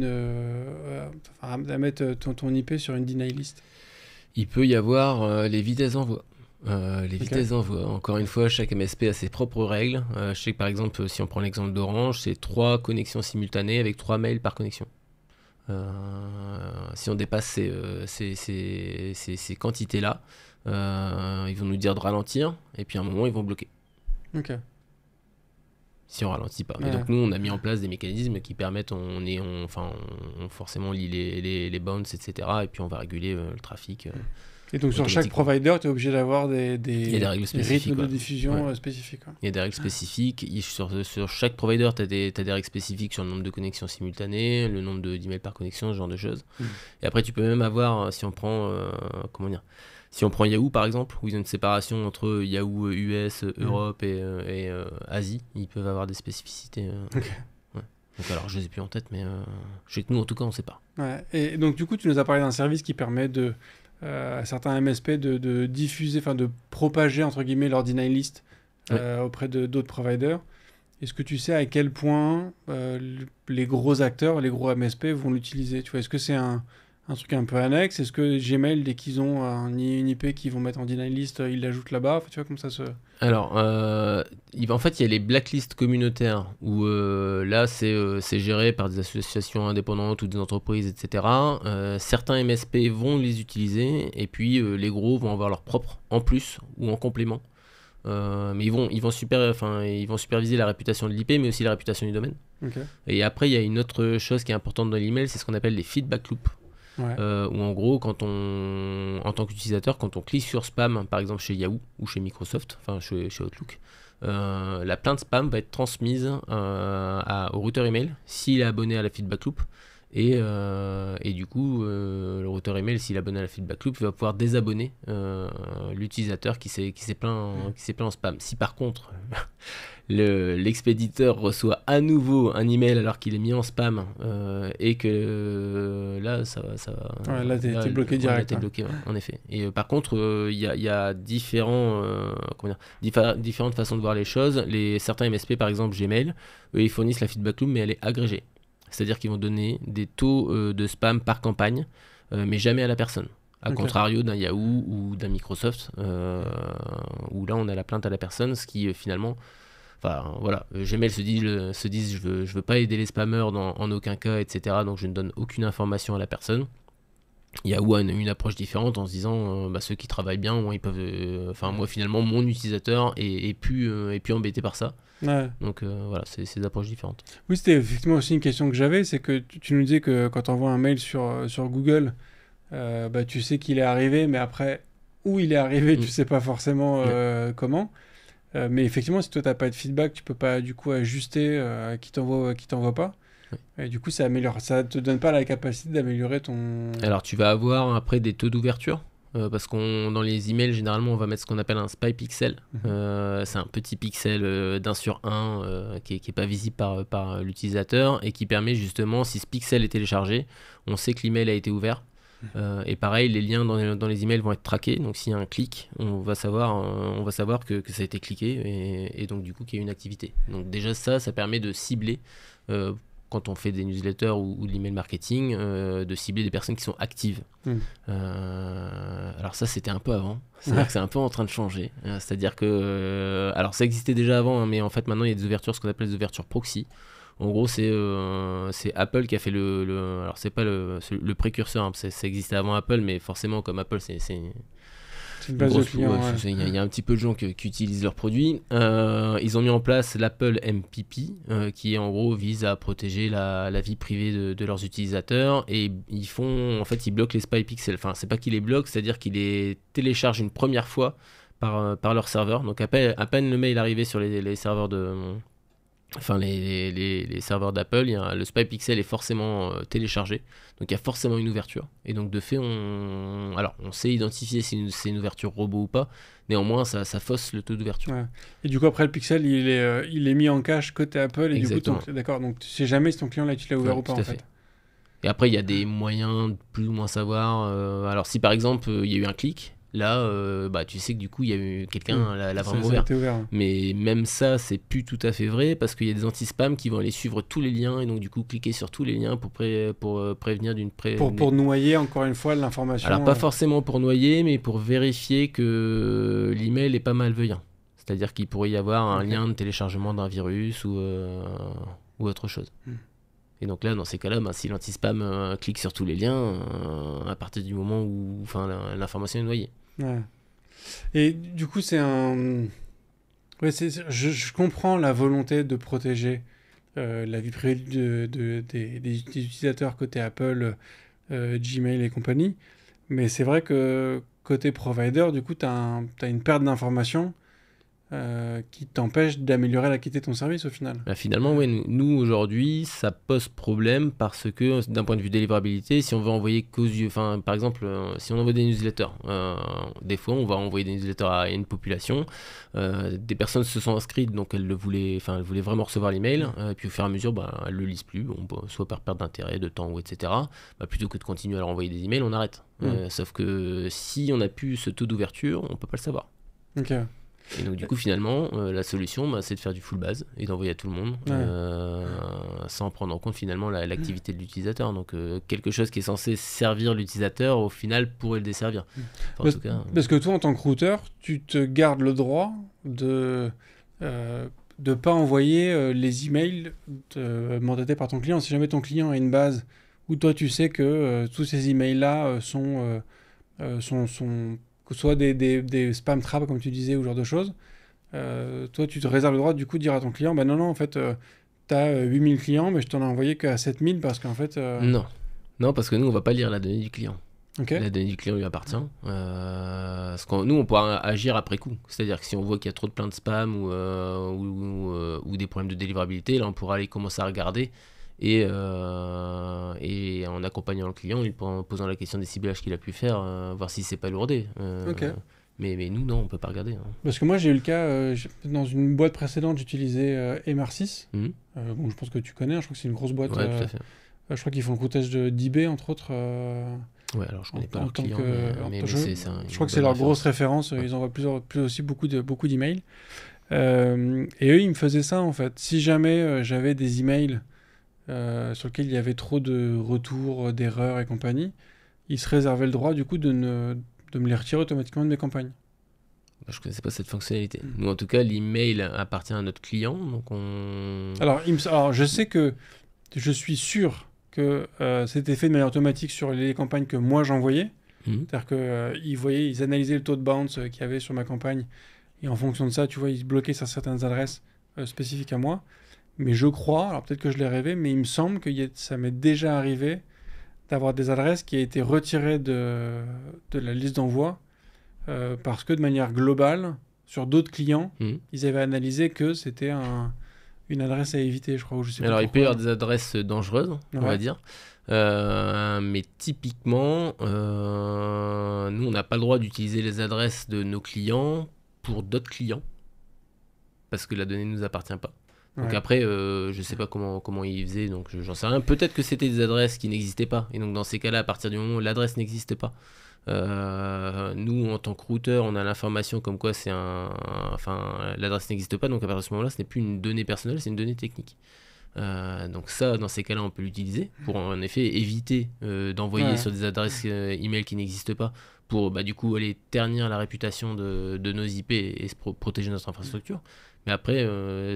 A: à mettre ton IP sur une deny list?
B: Il peut y avoir les vitesses d'envoi. Vitesses d'envoi. Encore une fois, chaque MSP a ses propres règles. Je sais que par exemple, si on prend l'exemple d'Orange, c'est 3 connexions simultanées avec 3 mails par connexion. Si on dépasse ces quantités-là, ils vont nous dire de ralentir, et puis à un moment, ils vont bloquer.
A: Ok.
B: Si on ralentit pas. Ouais. Et donc nous, on a mis en place des mécanismes qui permettent, on forcément lit les bounces, etc. Et puis on va réguler le trafic.
A: Et donc sur chaque provider, tu es obligé d'avoir des
B: règles spécifiques,
A: rythmes de diffusion spécifiques.
B: Il y a des règles spécifiques. Sur chaque provider, tu as des règles spécifiques sur le nombre de connexions simultanées, le nombre d'emails par connexion, ce genre de choses. Et après, tu peux même avoir, si on prend Yahoo par exemple, où ils ont une séparation entre Yahoo US, Europe et Asie, ils peuvent avoir des spécificités. Donc alors je les ai plus en tête, mais je sais que nous en tout cas on ne sait pas.
A: Ouais. Et donc du coup tu nous as parlé d'un service qui permet à certains MSP de diffuser, enfin de propager entre guillemets leur deny list auprès d'autres providers. Est-ce que tu sais à quel point les gros acteurs, les gros MSP vont l'utiliser? Tu vois, est-ce que c'est un un truc un peu annexe? Est-ce que Gmail, dès qu'ils ont une IP qu'ils vont mettre en deny list, ils l'ajoutent là-bas? Tu vois, comme ça se...
B: Alors, en fait, il y a les blacklists communautaires où là, c'est géré par des associations indépendantes ou des entreprises, etc. Certains MSP vont les utiliser et puis les gros vont avoir leur propre en plus ou en complément. Mais ils vont superviser la réputation de l'IP, mais aussi la réputation du domaine.
A: Okay.
B: Et après, il y a une autre chose qui est importante dans l'email, c'est ce qu'on appelle les feedback loops.
A: Ouais.
B: Où en gros, en tant qu'utilisateur, quand on clique sur spam, par exemple chez Yahoo ou chez Microsoft, enfin chez Outlook, la plainte spam va être transmise au routeur email s'il est abonné à la feedback loop. Et du coup, le routeur email, s'il est abonné à la feedback loop, va pouvoir désabonner l'utilisateur qui s'est plaint en spam. Si par contre, l'expéditeur reçoit à nouveau un email alors qu'il est mis en spam et que là, ça va.
A: Ouais, là, t'es bloqué direct.
B: Là, t'es bloqué, ouais, en effet. Et par contre, il y a différentes façons de voir les choses. Certains MSP, par exemple Gmail, eux, ils fournissent la feedback loop, mais elle est agrégée. C'est-à-dire qu'ils vont donner des taux de spam par campagne, mais jamais à la personne. A contrario d'un Yahoo ou d'un Microsoft, où là on a la plainte à la personne, ce qui finalement... Enfin voilà, Gmail se disent je veux pas aider les spammers en aucun cas, etc. Donc je ne donne aucune information à la personne. Yahoo a une approche différente en se disant ceux qui travaillent bien, ils peuvent... moi finalement mon utilisateur est plus embêté par ça.
A: Ouais.
B: Donc voilà, c'est des approches différentes.
A: Oui, c'était effectivement aussi une question que j'avais, c'est que tu nous disais que quand tu envoies un mail sur Google, tu sais qu'il est arrivé, mais après, où il est arrivé, tu sais pas forcément comment. Mais effectivement, si toi, tu n'as pas de feedback, tu peux pas du coup ajuster qui t'envoie pas. Et du coup, ça te donne pas la capacité d'améliorer ton...
B: Alors, tu vas avoir après des taux d'ouverture. Parce qu'on dans les emails généralement on va mettre ce qu'on appelle un spy pixel. C'est un petit pixel d'1 sur 1 qui est pas visible par l'utilisateur et qui permet justement, si ce pixel est téléchargé, on sait que l'email a été ouvert. Et pareil, les liens dans les emails vont être traqués, donc s'il y a un clic, on va savoir que ça a été cliqué et donc du coup qu'il y a une activité. Donc déjà ça permet de cibler quand on fait des newsletters ou de l'email marketing, de cibler des personnes qui sont actives. Alors ça, c'était un peu avant. C'est-à-dire que c'est un peu en train de changer. C'est-à-dire que... alors ça existait déjà avant, hein, mais en fait, maintenant, il y a des ouvertures, ce qu'on appelle des ouvertures proxy. En gros, c'est Apple qui a fait alors, c'est pas le précurseur, hein, ça existait avant Apple, mais forcément, comme Apple, c'est
A: une base de clients.
B: Il y a un petit peu de gens qui utilisent leurs produits. Ils ont mis en place l'Apple MPP, qui en gros vise à protéger la vie privée de leurs utilisateurs. Et ils bloquent les spy pixels. Enfin, c'est pas qu'ils les bloquent, c'est-à-dire qu'ils les téléchargent une première fois par leur serveur. Donc à peine le mail arrivé sur les serveurs les serveurs d'Apple, le spy pixel est forcément téléchargé, donc il y a forcément une ouverture, et donc de fait on sait identifier si c'est une ouverture robot ou pas, néanmoins ça fausse le taux d'ouverture. Ouais.
A: Et du coup après le pixel il est mis en cache côté Apple, et
B: exactement.
A: Du coup d'accord, donc tu sais jamais si ton client là tu l'as ouvert ou pas en fait.
B: Et après il y a des moyens de plus ou moins savoir, alors si par exemple il y a eu un clic, là, tu sais que du coup, il y a eu quelqu'un l'a vraiment ouvert. Mais même ça, c'est plus tout à fait vrai parce qu'il y a des anti-spam qui vont aller suivre tous les liens et donc du coup cliquer sur tous les liens pour prévenir d'une
A: pour noyer encore une fois l'information.
B: Alors pas forcément pour noyer, mais pour vérifier que l'email est pas malveillant. C'est-à-dire qu'il pourrait y avoir un lien de téléchargement d'un virus ou autre chose. Et donc là, dans ces cas-là, si l'anti-spam clique sur tous les liens, à partir du moment où l'information est noyée.
A: Ouais. Et du coup, c'est un... Ouais, je comprends la volonté de protéger la vie privée des utilisateurs côté Apple, Gmail et compagnie, mais c'est vrai que côté provider, du coup, tu as une perte d'informations qui t'empêche d'améliorer la qualité de ton service au final.
B: Finalement, ouais, nous aujourd'hui, ça pose problème parce que d'un point de vue délivrabilité, si on veut envoyer qu'aux yeux, par exemple, si on envoie des newsletters, des fois on va envoyer des newsletters à une population, des personnes se sont inscrites, donc elles voulaient vraiment recevoir l'email, et puis au fur et à mesure, elles le lisent plus, soit par perte d'intérêt, de temps, etc. Plutôt que de continuer à leur envoyer des emails, on arrête. Sauf que si on n'a plus ce taux d'ouverture, on peut pas le savoir.
A: Ok.
B: Et donc du coup finalement la solution c'est de faire du full base et d'envoyer à tout le monde sans prendre en compte finalement l'activité de l'utilisateur. Donc quelque chose qui est censé servir l'utilisateur au final pourrait le desservir. Enfin,
A: parce que toi en tant que routeur tu te gardes le droit de pas envoyer les emails mandatés par ton client. Si jamais ton client a une base où toi tu sais que tous ces emails là sont soit des spam traps comme tu disais ou ce genre de choses, toi tu te réserves le droit du coup de dire à ton client non en fait t'as 8000 clients mais je t'en ai envoyé qu'à 7000 parce qu'en fait
B: non parce que nous on va pas lire la donnée du client.
A: Okay.
B: La donnée du client lui appartient. Nous on pourra agir après coup, c'est-à-dire que si on voit qu'il y a trop de plaintes de spam ou des problèmes de délivrabilité, là on pourra aller commencer à regarder. Et en accompagnant le client, en posant la question des ciblages qu'il a pu faire, voir si c'est pas lourdé. Mais nous, non, on peut pas regarder.
A: Parce que moi, j'ai eu le cas, dans une boîte précédente, j'utilisais MR6. Bon, je pense que tu connais, je crois que c'est une grosse boîte.
B: Ouais, tout à fait.
A: Je crois qu'ils font le routage d'eBay, entre autres.
B: Ouais, alors je connais pas leur client,
A: je crois que c'est leur grosse référence. Ouais. Ils envoient aussi beaucoup d'emails. Et eux, ils me faisaient ça, en fait. Si jamais j'avais des emails sur lequel il y avait trop de retours, d'erreurs et compagnie, ils se réservaient le droit du coup de me les retirer automatiquement de mes campagnes.
B: Je connaissais pas cette fonctionnalité. Nous en tout cas l'email appartient à notre client, donc
A: alors je sais que je suis sûr que c'était fait de manière automatique sur les campagnes que moi j'envoyais. C'est-à-dire qu'ils analysaient le taux de bounce qu'il y avait sur ma campagne et en fonction de ça, tu vois, ils bloquaient sur certaines adresses spécifiques à moi. Mais je crois, alors peut-être que je l'ai rêvé, mais il me semble que ça m'est déjà arrivé d'avoir des adresses qui ont été retirées de la liste d'envoi parce que de manière globale, sur d'autres clients, ils avaient analysé que c'était une adresse à éviter, je crois. Je sais pas.
B: Alors il peut y avoir des adresses dangereuses, on va dire. Mais typiquement, nous on n'a pas le droit d'utiliser les adresses de nos clients pour d'autres clients parce que la donnée ne nous appartient pas. Donc après, je sais pas comment ils faisaient, donc j'en sais rien. Peut-être que c'était des adresses qui n'existaient pas. Et donc dans ces cas-là, à partir du moment où l'adresse n'existe pas, nous en tant que routeur, on a l'information comme quoi l'adresse n'existe pas. Donc à partir de ce moment-là, ce n'est plus une donnée personnelle, c'est une donnée technique. Donc ça, dans ces cas-là, on peut l'utiliser pour en effet éviter d'envoyer sur des adresses email qui n'existent pas, pour du coup aller ternir la réputation de nos IP et protéger notre infrastructure. Mais après,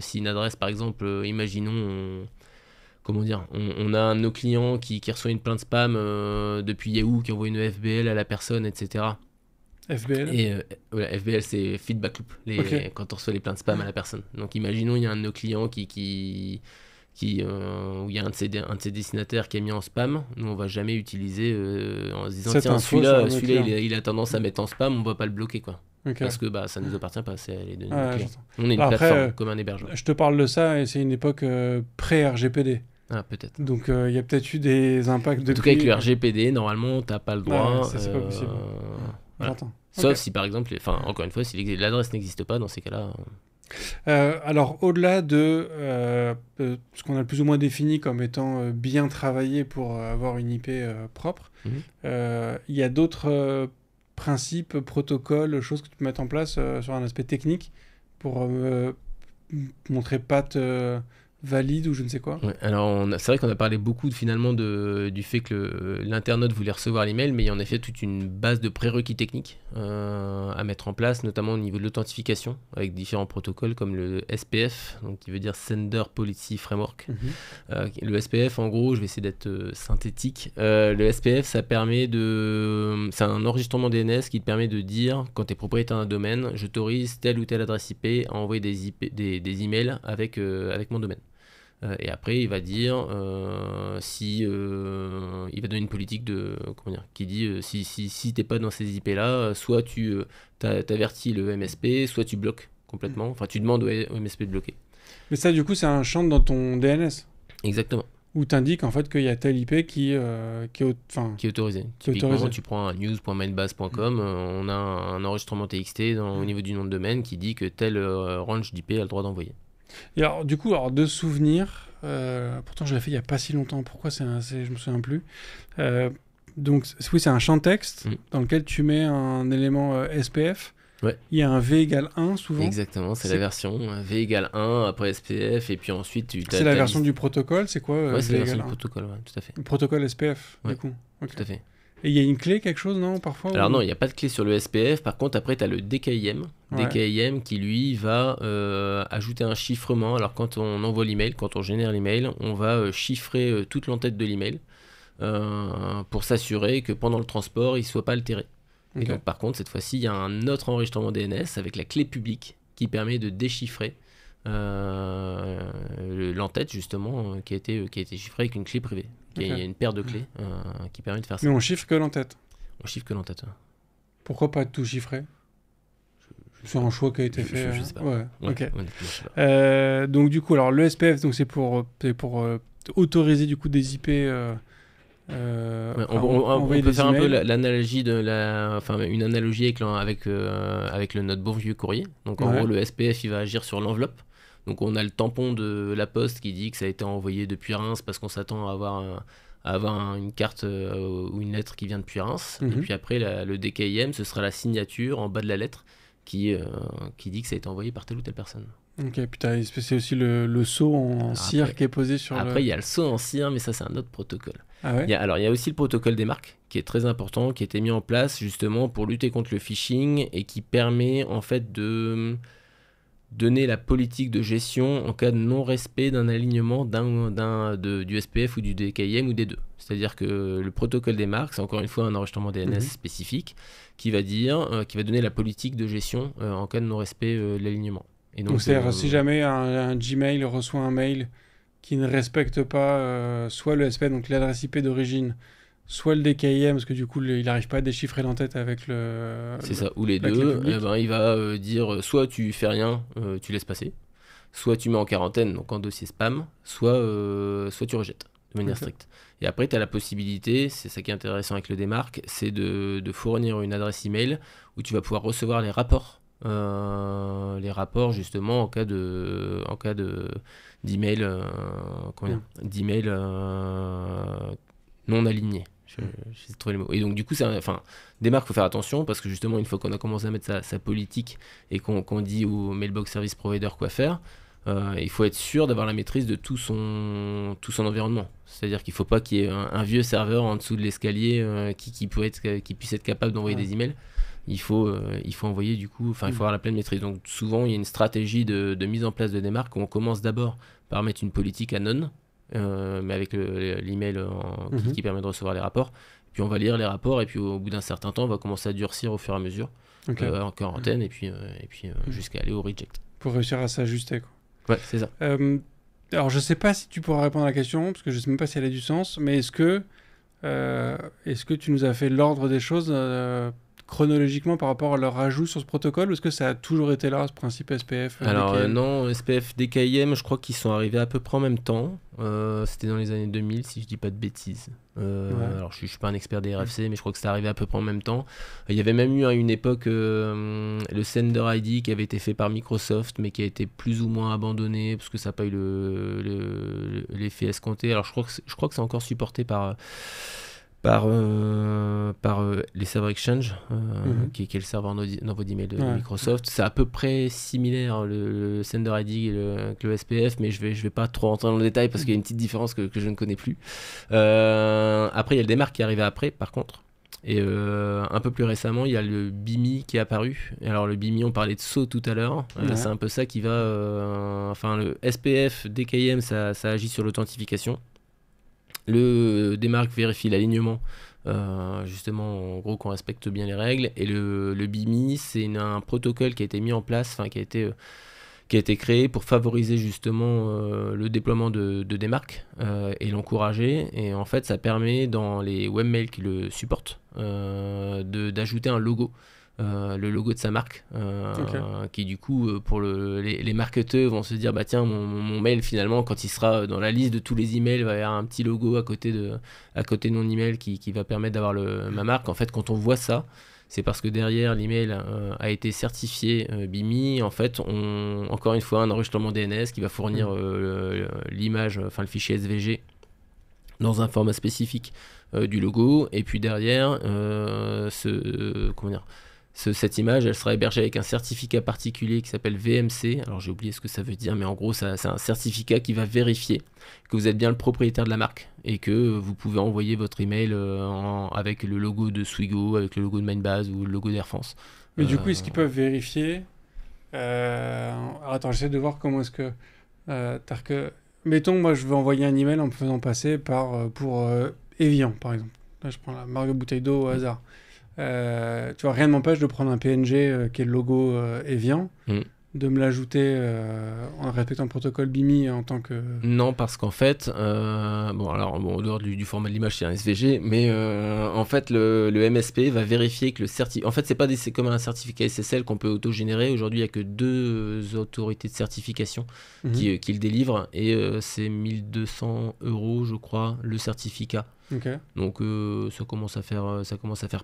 B: si une adresse, par exemple, imaginons, on a un de nos clients qui reçoit une plainte spam depuis Yahoo, qui envoie une FBL à la personne, etc.
A: FBL
B: et FBL, c'est feedback loop, quand on reçoit les plaintes spam à la personne. Donc imaginons, il y a un de nos clients où il y a un de ses destinataires qui est mis en spam. Nous, on va jamais utiliser en se disant tiens, celui-là il a tendance à mettre en spam, on va pas le bloquer, quoi. Parce que ça ne nous appartient pas, c'est les données de clients. On est une plateforme comme un hébergeur.
A: Je te parle de ça et c'est une époque pré-RGPD.
B: Ah, peut-être.
A: Donc il y a peut-être eu des impacts depuis.
B: En tout cas, avec le RGPD, normalement, tu n'as pas le droit.
A: C'est pas possible.
B: Voilà. Sauf si, par exemple, encore une fois, si l'adresse n'existe pas, dans ces cas-là.
A: Alors, au-delà de ce qu'on a plus ou moins défini comme étant bien travaillé pour avoir une IP propre, il y a d'autres principes, protocoles, choses que tu peux mettre en place sur un aspect technique pour montrer patte valide ou je ne sais quoi.
B: Ouais, alors c'est vrai qu'on a parlé beaucoup finalement du fait que l'internaute voulait recevoir l'email, mais il y a en effet toute une base de prérequis techniques à mettre en place, notamment au niveau de l'authentification, avec différents protocoles comme le SPF, donc qui veut dire Sender Policy Framework. Le SPF, en gros, je vais essayer d'être synthétique. Le SPF, c'est un enregistrement DNS qui te permet de dire, quand tu es propriétaire d'un domaine, je t'autorise telle ou telle adresse IP à envoyer des emails avec mon domaine. Et après, il va dire il va donner une politique qui dit si t'es pas dans ces IP là, soit tu t'avertis le MSP, soit tu bloques complètement. Enfin, tu demandes au MSP de bloquer.
A: Mais ça, du coup, c'est un champ dans ton DNS.
B: Exactement.
A: Où tu indiques en fait qu'il y a tel IP qui est
B: autorisé. Typiquement, tu prends un news.mainbase.com, on a un enregistrement TXT au niveau du nom de domaine qui dit que tel range d'IP a le droit d'envoyer.
A: Et alors, du coup, de souvenirs, pourtant je l'ai fait il n'y a pas si longtemps, pourquoi je me souviens plus. Donc, oui, c'est un champ texte dans lequel tu mets un élément SPF
B: Ouais.
A: Il y a un V égale 1 souvent.
B: Exactement, c'est la version V égale 1, après SPF, et puis ensuite
A: c'est la version du protocole, c'est quoi
B: Ouais, c'est la version du
A: 1?
B: protocole, ouais, tout à fait.
A: Le protocole SPF,
B: Ouais,
A: du coup. Okay.
B: Tout à fait.
A: Et il y a une clé, quelque chose, non, parfois
B: Alors non, il n'y a pas de clé sur le SPF. Par contre, après, tu as le DKIM.
A: Ouais.
B: DKIM qui, lui, va ajouter un chiffrement. Alors, quand on envoie l'email, quand on génère l'email, on va chiffrer toute l'entête de l'email pour s'assurer que pendant le transport, il ne soit pas altéré. Okay. Et donc, par contre, cette fois-ci, il y a un autre enregistrement DNS avec la clé publique qui permet de déchiffrer l'entête, justement, qui a été chiffrée avec une clé privée. Okay. Il y a une paire de clés qui permet de faire ça.
A: Mais on chiffre que l'entête.
B: On chiffre que l'entête. Ouais.
A: Pourquoi pas tout chiffrer? C'est un choix qui a été fait.
B: Je sais pas.
A: Ouais. Ok.
B: Honnêtement, je sais pas.
A: Donc du coup, alors le SPF, donc c'est pour autoriser du coup des IP.
B: On peut faire un peu l'analogie une analogie avec le notre bon vieux courrier. Donc en gros, le SPF il va agir sur l'enveloppe. Donc on a le tampon de la poste qui dit que ça a été envoyé depuis Reims parce qu'on s'attend à avoir une carte ou une lettre qui vient depuis Reims. Et puis après, le DKIM, ce sera la signature en bas de la lettre qui dit que ça a été envoyé par telle ou telle personne.
A: Ok, putain, c'est aussi le sceau en cire qui est posé sur
B: Après, il y a le sceau en cire, mais ça, c'est un autre protocole.
A: Ah ouais.
B: Il y a aussi le protocole des marques, qui est très important, qui a été mis en place justement pour lutter contre le phishing et qui permet en fait de donner la politique de gestion en cas de non-respect d'un alignement du SPF ou du DKIM ou des deux. C'est-à-dire que le protocole des marques, c'est encore une fois un enregistrement DNS spécifique qui va donner la politique de gestion en cas de non-respect de l'alignement.
A: Et donc c'est-à-dire si jamais un Gmail reçoit un mail qui ne respecte pas soit le SPF, donc l'adresse IP d'origine, soit le DKIM, parce que du coup il n'arrive pas à déchiffrer l'entête avec le...
B: C'est ça, ou les deux, il va dire soit tu fais rien, tu laisses passer, soit tu mets en quarantaine, donc en dossier spam, soit tu rejettes de manière stricte. Et après tu as la possibilité, c'est ça qui est intéressant avec le démarque, c'est de fournir une adresse email où tu vas pouvoir recevoir les rapports justement en cas d'email non aligné. J'ai trouvé le mot. Et donc du coup démarque, faut faire attention parce que justement une fois qu'on a commencé à mettre sa politique et qu'on dit au mailbox service provider quoi faire, il faut être sûr d'avoir la maîtrise de tout son environnement. C'est-à-dire qu'il ne faut pas qu'il y ait un vieux serveur en dessous de l'escalier qui puisse être capable d'envoyer des emails. Il faut envoyer il faut avoir la pleine maîtrise. Donc souvent il y a une stratégie de mise en place de démarque où on commence d'abord par mettre une politique à none, mais avec l'email qui permet de recevoir les rapports. Puis on va lire les rapports et puis au bout d'un certain temps on va commencer à durcir au fur et à mesure en quarantaine et puis jusqu'à aller au reject. Pour
A: réussir à s'ajuster quoi.
B: Ouais, c'est ça.
A: Alors je sais pas si tu pourras répondre à la question parce que je sais même pas si elle a du sens, mais est-ce que tu nous as fait l'ordre des choses chronologiquement par rapport à leur ajout sur ce protocole, ou est-ce que ça a toujours été là, ce principe SPF
B: Alors non, SPF, DKIM, je crois qu'ils sont arrivés à peu près en même temps. C'était dans les années 2000, si je dis pas de bêtises. Alors je suis pas un expert des RFC, mais je crois que c'est arrivé à peu près en même temps. Il y avait même eu à une époque le Sender ID qui avait été fait par Microsoft, mais qui a été plus ou moins abandonné parce que ça n'a pas eu l'effet escompté. Alors je crois que c'est encore supporté par les serveurs Exchange, qui est le serveur d'envoi d'email de Microsoft. C'est à peu près similaire le Sender ID que le SPF, mais je vais pas trop rentrer dans le détail parce qu'il y a une petite différence que je ne connais plus. Après, il y a le démarque qui est arrivé après, par contre. Et un peu plus récemment, il y a le BIMI qui est apparu. Et alors le BIMI, on parlait de SO tout à l'heure. C'est un peu ça qui va... le SPF, DKIM, ça agit sur l'authentification. Le démarque vérifie l'alignement, justement, en gros, qu'on respecte bien les règles. Et le BIMI, c'est un protocole qui a été mis en place, qui a été créé pour favoriser justement le déploiement de démarques et l'encourager. Et en fait, ça permet, dans les webmails qui le supportent, d'ajouter un logo. Le logo de sa marque qui du coup pour les marketeurs vont se dire bah tiens mon mail finalement quand il sera dans la liste de tous les emails il va y avoir un petit logo à côté de mon email qui va permettre d'avoir ma marque. En fait quand on voit ça c'est parce que derrière l'email a été certifié BIMI. En fait encore une fois un enregistrement DNS qui va fournir l'image, le fichier SVG dans un format spécifique du logo et puis derrière cette image, elle sera hébergée avec un certificat particulier qui s'appelle VMC. Alors j'ai oublié ce que ça veut dire, mais en gros, c'est un certificat qui va vérifier que vous êtes bien le propriétaire de la marque et que vous pouvez envoyer votre email avec le logo de Swigo, avec le logo de Mindbase ou le logo d'Air France.
A: Mais du coup, est-ce qu'ils peuvent vérifier alors attends, j'essaie de voir comment est-ce que... Mettons, moi, je veux envoyer un email en me faisant passer pour Evian, par exemple. Là, je prends la marque de bouteille d'eau au hasard. Tu vois, rien ne m'empêche de prendre un PNG qui est le logo Evian, de me l'ajouter en respectant le protocole BIMI en tant que...
B: Non, parce qu'en fait, en dehors du format de l'image, c'est un SVG, mais en fait, le MSP va vérifier que le certificat... En fait, c'est comme un certificat SSL qu'on peut auto-générer. Aujourd'hui, il n'y a que 2 autorités de certification qui le délivrent, et c'est 1 200 €, je crois, le certificat.
A: Okay.
B: Donc ça commence à faire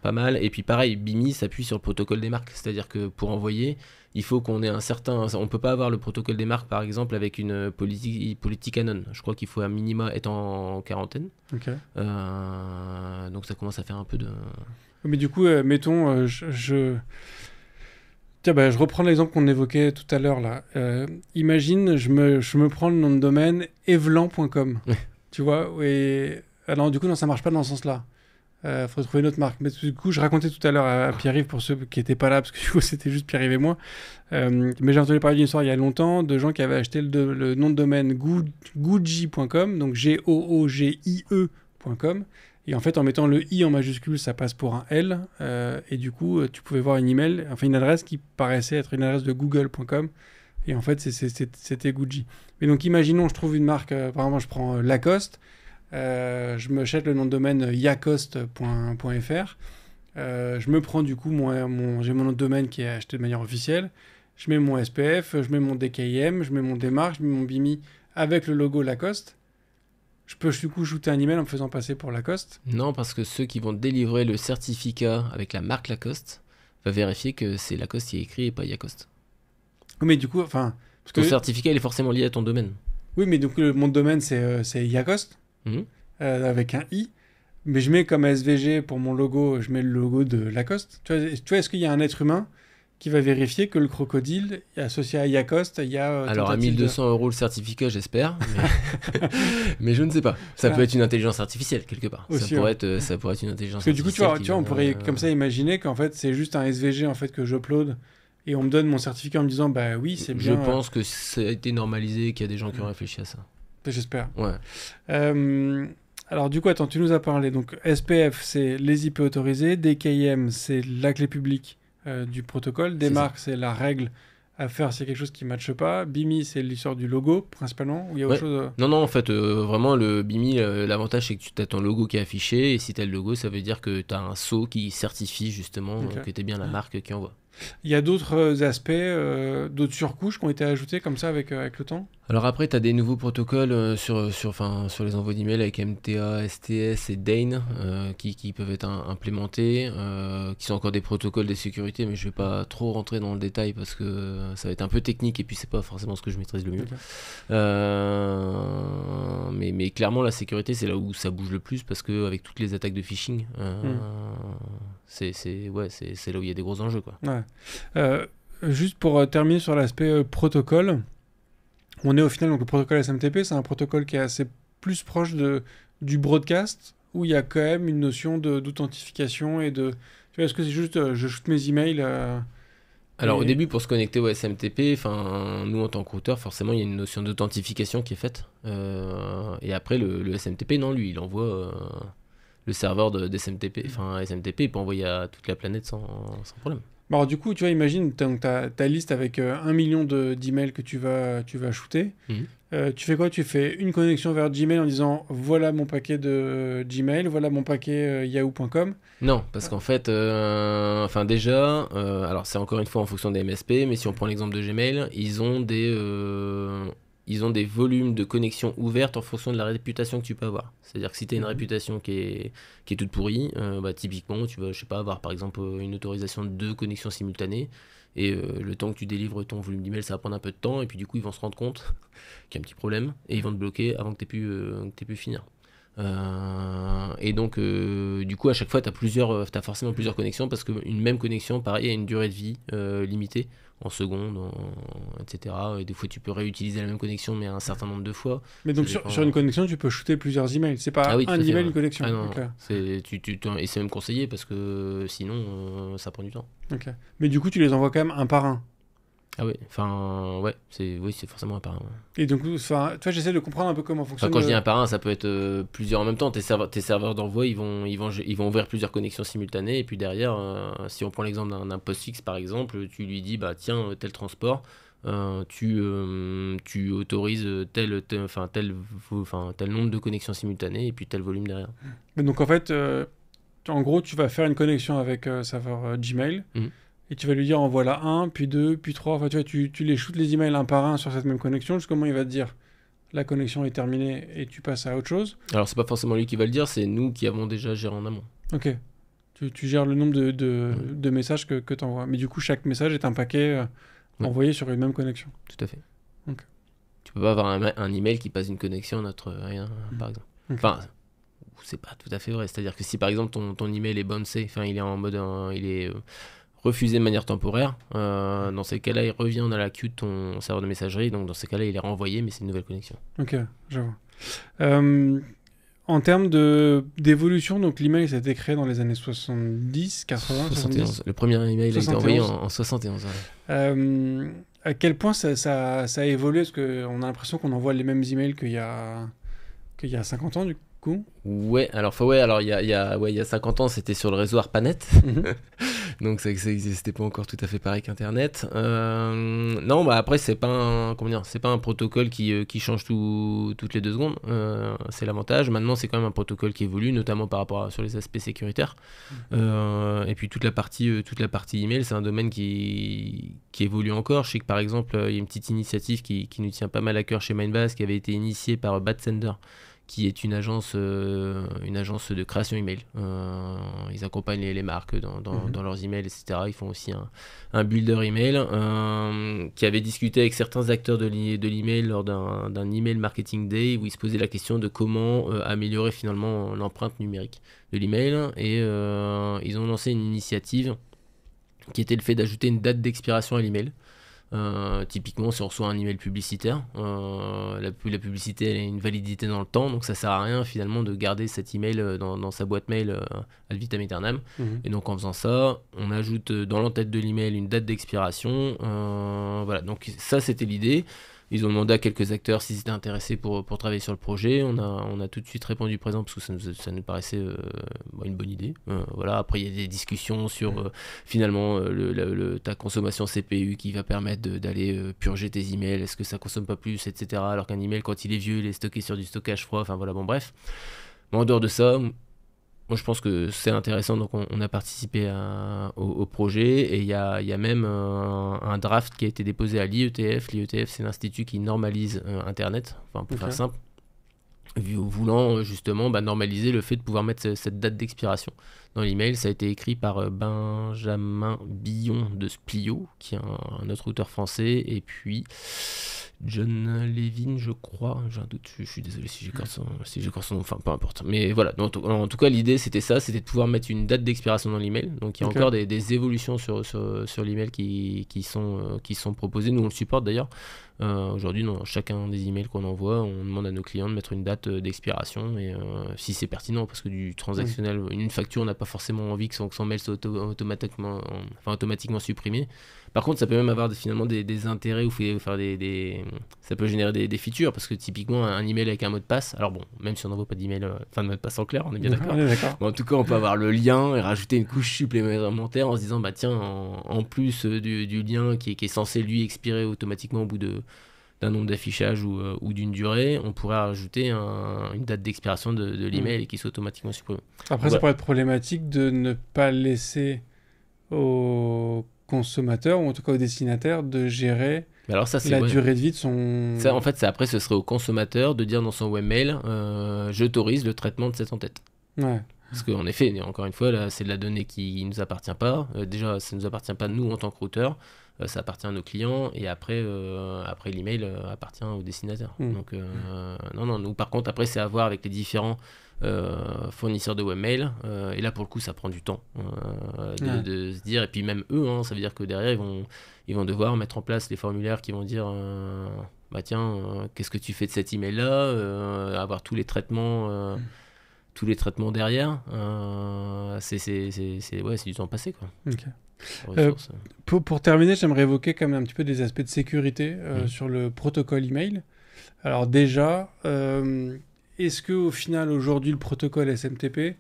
B: pas mal. Et puis pareil, BIMI s'appuie sur le protocole des marques, c'est-à-dire que pour envoyer, il faut qu'on ait on peut pas avoir le protocole des marques par exemple avec une politique Canon. Je crois qu'il faut un minima être en quarantaine.
A: Okay.
B: Donc ça commence à faire un peu de...
A: Mais du coup, mettons, Tiens, je reprends l'exemple qu'on évoquait tout à l'heure là. Imagine, je me prends le nom de domaine evlan.com. Tu vois, et... Alors du coup, non, ça marche pas dans ce sens-là. Faudrait trouver une autre marque. Mais du coup, je racontais tout à l'heure à Pierre-Yves, pour ceux qui n'étaient pas là, parce que du coup, c'était juste Pierre-Yves et moi. Mais j'ai entendu parler d'une histoire il y a longtemps de gens qui avaient acheté le nom de domaine Googie.com, donc Googie.com. Et en fait, en mettant le I en majuscule, ça passe pour un L. Et du coup, tu pouvais voir une adresse qui paraissait être une adresse de Google.com. Et en fait, c'était Googie. Mais donc, imaginons, je trouve une marque, par exemple, je prends Lacoste. Je me achète le nom de domaine yacoste.fr. Je me prends du coup j'ai mon nom de domaine qui est acheté de manière officielle. Je mets mon SPF, je mets mon DKIM, je mets mon démarque, je mets mon BIMI avec le logo Lacoste. Je peux du coup shooter un email en me faisant passer pour Lacoste.
B: Non, parce que ceux qui vont délivrer le certificat avec la marque Lacoste va vérifier que c'est Lacoste qui est écrit et pas Yacoste.
A: Mais du coup, enfin...
B: Ton certificat, il est forcément lié à ton domaine. Oui,
A: mais donc mon domaine, c'est Yacoste. Avec un I, mais je mets comme SVG pour mon logo, je mets le logo de Lacoste. Tu vois, est-ce qu'il y a un être humain qui va vérifier que le crocodile est associé à Yacoste?
B: Alors à 1 200 € le certificat, j'espère, mais je ne sais pas. Ça peut être une intelligence artificielle quelque part.
A: Aussi,
B: ça pourrait être une intelligence
A: artificielle. Parce que du coup, tu vois, on pourrait comme ça imaginer qu'en fait, c'est juste un SVG en fait que j'upload. Et on me donne mon certificat en me disant, bah oui, c'est bien.
B: Je pense que ça a été normalisé, qu'il y a des gens qui ont réfléchi à ça.
A: J'espère.
B: Ouais.
A: Alors du coup, attends, tu nous as parlé. Donc SPF, c'est les IP autorisés. DKIM, c'est la clé publique du protocole. Démarque, c'est la règle à faire s'il y a quelque chose qui ne matche pas. BIMI, c'est l'histoire du logo, principalement. Ou il y a autre chose
B: Non, en fait, vraiment, le BIMI, l'avantage, c'est que tu as ton logo qui est affiché. Et si tu as le logo, ça veut dire que tu as un sceau qui certifie justement que tu es bien la marque qui envoie.
A: Il y a d'autres aspects, d'autres surcouches qui ont été ajoutées comme ça avec le temps?
B: Alors après, tu as des nouveaux protocoles sur les envois d'emails avec MTA, STS et DANE qui peuvent être implémentés, qui sont encore des protocoles de sécurité, mais je vais pas trop rentrer dans le détail parce que ça va être un peu technique et puis c'est pas forcément ce que je maîtrise le mieux. Okay. Mais clairement, la sécurité, c'est là où ça bouge le plus parce qu'avec toutes les attaques de phishing, c'est là où il y a des gros enjeux, quoi.
A: Ouais. Juste pour terminer sur l'aspect protocole, on est au final, donc le protocole SMTP, c'est un protocole qui est assez plus proche du broadcast, où il y a quand même une notion d'authentification et de... Tu vois, est-ce que c'est juste je shoot mes emails
B: Alors au début, pour se connecter au SMTP, nous en tant que routeur, forcément il y a une notion d'authentification qui est faite. Et après le SMTP, non, lui, il envoie le serveur de SMTP. SMTP, il peut envoyer à toute la planète sans problème.
A: Bon, alors du coup, tu vois, imagine ta liste avec 1 million d'emails que tu vas shooter. Tu fais quoi? Tu fais une connexion vers Gmail en disant voilà mon paquet de Gmail, voilà mon paquet yahoo.com.
B: Non, parce qu'en fait, déjà, alors c'est encore une fois en fonction des MSP, mais si on prend l'exemple de Gmail, ils ont des volumes de connexion ouvertes en fonction de la réputation que tu peux avoir. C'est-à-dire que si tu as une réputation qui est toute pourrie, typiquement, tu vas, je sais pas, avoir par exemple une autorisation de 2 connexions simultanées, et le temps que tu délivres ton volume d'email, ça va prendre un peu de temps, et puis du coup, ils vont se rendre compte qu'il y a un petit problème, et ils vont te bloquer avant que tu aies pu finir. Et donc, du coup, à chaque fois, tu as forcément plusieurs connexions parce qu'une même connexion, pareil, a une durée de vie limitée en secondes, etc. Et des fois, tu peux réutiliser la même connexion, mais un certain nombre de fois.
A: Mais donc, sur une connexion, tu peux shooter plusieurs emails. C'est pas
B: oui,
A: un email, une connexion.
B: Ah non,
A: Okay.
B: et c'est même conseillé parce que sinon, ça prend du temps.
A: Ok. Mais du coup, tu les envoies quand même un par un.
B: Ah oui, enfin, ouais, c'est forcément un par un. Ouais.
A: Et donc, toi, j'essaie de comprendre un peu comment fonctionne.
B: Quand je dis un par un, ça peut être plusieurs en même temps. Tes serveurs d'envoi, ils vont ouvrir plusieurs connexions simultanées. Et puis derrière, si on prend l'exemple d'un postfix par exemple, tu lui dis, bah tiens, tel transport, tu autorises tel nombre de connexions simultanées et puis tel volume derrière.
A: Mais donc, en fait, en gros, tu vas faire une connexion avec serveur Gmail. Et tu vas lui dire en voilà 1, puis 2, puis 3. Enfin, tu vois, tu les shootes les emails un par un sur cette même connexion. Jusqu'au moment il va te dire la connexion est terminée et tu passes à autre chose.
B: Alors, c'est pas forcément lui qui va le dire, c'est nous qui avons déjà géré en amont.
A: Ok. Tu gères le nombre de messages que tu envoies. Mais du coup, chaque message est un paquet envoyé sur une même connexion.
B: Tout à fait.
A: Okay.
B: Tu peux pas avoir un email qui passe d'une connexion à notre rien, par exemple.
A: Okay.
B: Enfin, c'est pas tout à fait vrai. C'est-à-dire que si par exemple ton email est bouncé, enfin, il est en mode. Il est refusé de manière temporaire. Dans ces cas-là, il revient dans la queue de ton serveur de messagerie. Donc, dans ces cas-là, il est renvoyé, mais c'est une nouvelle connexion.
A: Ok, je vois. En termes d'évolution, donc l'email, ça a été créé dans les années 70, 80, 70.
B: Le premier email 71. A été envoyé en 71. Ouais.
A: À quel point ça a évolué? Parce qu'on a l'impression qu'on envoie les mêmes emails qu'il y a 50 ans, du coup.
B: Ouais, alors il y a 50 ans, c'était sur le réseau ARPANET. Donc ça n'existait pas encore tout à fait pareil qu'Internet. Non, bah après c'est pas un protocole qui change toutes les 2 secondes. C'est l'avantage. Maintenant c'est quand même un protocole qui évolue, notamment par rapport sur les aspects sécuritaires. Et puis toute la partie email, c'est un domaine qui évolue encore. Je sais que par exemple il y a une petite initiative qui nous tient pas mal à cœur chez Mindbase, qui avait été initiée par Batsender, qui est une agence de création email. Ils accompagnent les marques dans leurs emails, etc. Ils font aussi un builder email qui avait discuté avec certains acteurs de l'email lors d'un email marketing day où ils se posaient la question de comment améliorer finalement l'empreinte numérique de l'email. Et ils ont lancé une initiative qui était le fait d'ajouter une date d'expiration à l'email. Typiquement, si on reçoit un email publicitaire, la publicité elle a une validité dans le temps, donc ça sert à rien finalement de garder cet email dans sa boîte mail ad vitam aeternam. Et donc en faisant ça, on ajoute dans l'entête de l'email une date d'expiration. Voilà, donc ça c'était l'idée. Ils ont demandé à quelques acteurs s'ils étaient intéressés pour travailler sur le projet. On a tout de suite répondu présent parce que ça nous paraissait une bonne idée. Voilà. Après, il y a des discussions sur finalement ta consommation CPU qui va permettre d'aller purger tes emails. Est-ce que ça consomme pas plus, etc. Alors qu'un email, quand il est vieux, il est stocké sur du stockage froid. Enfin voilà, bon bref. Mais en dehors de ça, moi, je pense que c'est intéressant, donc on a participé au projet et il y a même un draft qui a été déposé à l'IETF. L'IETF, c'est l'institut qui normalise Internet, enfin pour faire simple, voulant justement normaliser le fait de pouvoir mettre cette date d'expiration dans l'email. Ça a été écrit par Benjamin Billon de Splio, qui est un autre auteur français, et puis John Levin, je crois, j'ai un doute, je suis désolé si j'écorce son nom, enfin peu importe. Mais voilà, en tout cas l'idée c'était ça, c'était de pouvoir mettre une date d'expiration dans l'email. Donc il y a encore des évolutions sur l'email qui sont proposées, nous on le supporte d'ailleurs. Aujourd'hui, dans chacun des emails qu'on envoie, on demande à nos clients de mettre une date d'expiration et si c'est pertinent, parce que du transactionnel, une facture, on n'a pas forcément envie que son mail soit automatiquement supprimé. Par contre, ça peut même avoir finalement des intérêts ou faire ça peut générer des features, parce que typiquement un email avec un mot de passe, alors bon, même si on n'envoie pas d'email, de mot de passe en clair, on est bien d'accord. Bon, en tout cas, on peut avoir le lien et rajouter une couche supplémentaire en se disant, bah tiens, en plus du lien qui est censé lui expirer automatiquement au bout d'un nombre d'affichage ou d'une durée, on pourrait rajouter une date d'expiration de l'email et qui soit automatiquement supprimé.
A: Après, ça pourrait être problématique de ne pas laisser consommateur ou en tout cas au destinataire de gérer durée de vie de son...
B: Ça, en fait, après, ce serait au consommateur de dire dans son webmail j'autorise le traitement de cette entête.
A: Ouais.
B: Parce qu'en effet, encore une fois, là, c'est de la donnée qui ne nous appartient pas. Déjà, ça ne nous appartient pas nous en tant que routeur. Ça appartient à nos clients. Et après l'email appartient au destinataire. Donc, non, nous, par contre, après, c'est à voir avec les différents fournisseurs de webmail. Et là, pour le coup, ça prend du temps de se dire. Et puis même eux, ça veut dire que derrière, ils vont devoir mettre en place les formulaires qui vont dire bah tiens, qu'est-ce que tu fais de cet email-là, avoir tous les traitements derrière. C'est du temps passé, quoi.
A: Ok. Pour terminer, j'aimerais évoquer quand même un petit peu des aspects de sécurité sur le protocole email. Alors déjà, est-ce qu'au final, aujourd'hui, le protocole SMTP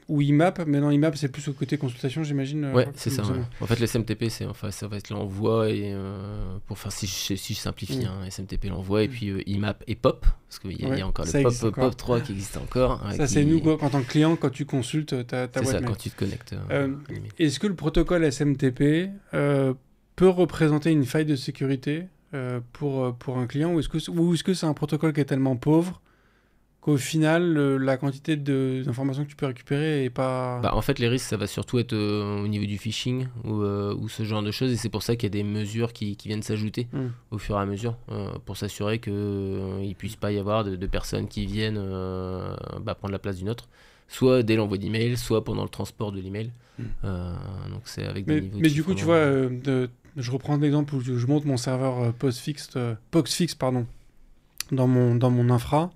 A: ou IMAP, mais non, IMAP, c'est plus au côté consultation, j'imagine.
B: Ouais, c'est ça. Ouais. En fait, le SMTP, ça va être l'envoi, et pour faire, si je simplifie, SMTP l'envoi, et puis IMAP et POP, parce qu'il y a encore le POP 3 qui existe encore.
A: Ça, c'est nous, quoi, en tant que client, quand tu consultes ta
B: webmail. C'est ça, quand tu te connectes.
A: Est-ce que le protocole SMTP peut représenter une faille de sécurité pour un client, ou est-ce que c'est un protocole qui est tellement pauvre qu'au final, la quantité d'informations que tu peux récupérer est pas...
B: En fait, les risques, ça va surtout être au niveau du phishing ou ce genre de choses, et c'est pour ça qu'il y a des mesures qui viennent s'ajouter au fur et à mesure pour s'assurer qu'il ne puisse pas y avoir de personnes qui viennent prendre la place d'une autre, soit dès l'envoi d'email, soit pendant le transport de l'email. Donc c'est avec des niveaux
A: mais du coup, tu vois, je reprends l'exemple où je monte mon serveur POXFix dans mon infra.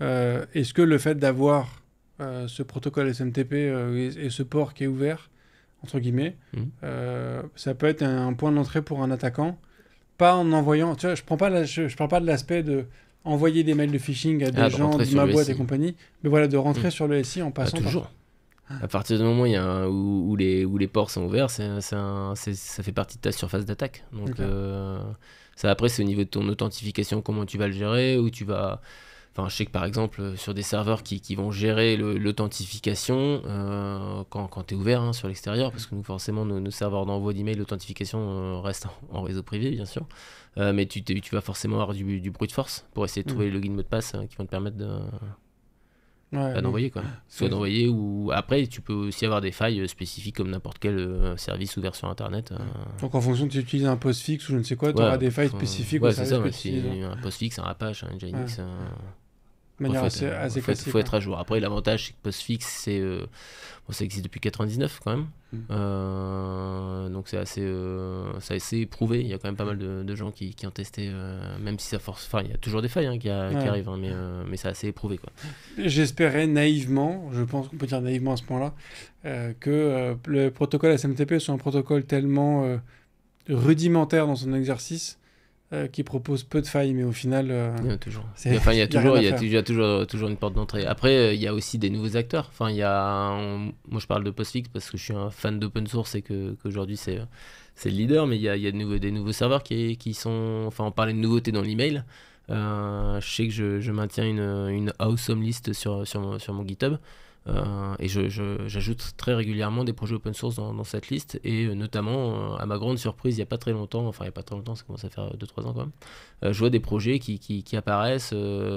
A: Est-ce que le fait d'avoir ce protocole SMTP et ce port qui est ouvert, entre guillemets, ça peut être un point d'entrée pour un attaquant, pas en envoyant... Tu vois, je parle pas de l'aspect de envoyer des mails de phishing à des gens de ma boîte et compagnie, mais voilà, de rentrer sur le SI en passant
B: toujours. À partir du moment où les ports sont ouverts, ça fait partie de ta surface d'attaque. Donc ça, après, c'est au niveau de ton authentification, comment tu vas le gérer, où tu vas... Enfin, je sais que par exemple, sur des serveurs qui vont gérer l'authentification, quand tu es ouvert sur l'extérieur, parce que nous, forcément, nos serveurs d'envoi d'email, l'authentification reste en réseau privé, bien sûr. Mais tu vas forcément avoir du brute force pour essayer de trouver les login mot de passe qui vont te permettre d'envoyer, quoi. Soit d'envoyer, ou après, tu peux aussi avoir des failles spécifiques comme n'importe quel service ouvert sur Internet.
A: Donc en fonction de si tu utilises un postfix ou je ne sais quoi, tu auras des failles spécifiques.
B: Ouais, c'est ça, un postfix, un Apache, un Nginx.
A: Assez classique.
B: Faut être à jour. Après, l'avantage, c'est que postfix, ça existe depuis 99 quand même. Donc c'est assez éprouvé. Il y a quand même pas mal de gens qui ont testé, même si ça force. Enfin, il y a toujours des failles qui arrivent, mais c'est assez éprouvé, quoi.
A: J'espérais naïvement, je pense qu'on peut dire naïvement à ce point-là, que le protocole SMTP soit un protocole tellement rudimentaire dans son exercice qui propose peu de failles, mais au final
B: il y a toujours une porte d'entrée. Après, il y a aussi des nouveaux acteurs. Enfin, moi je parle de Postfix parce que je suis un fan d'open source et qu'aujourd'hui c'est le leader, mais il y a des nouveaux serveurs qui sont... Enfin, on parlait de nouveautés dans l'email. Je sais que je maintiens une awesome list sur mon GitHub. Et j'ajoute très régulièrement des projets open source dans cette liste, et notamment à ma grande surprise, il n'y a pas très longtemps, ça commence à faire 2-3 ans quand même, je vois des projets qui apparaissent,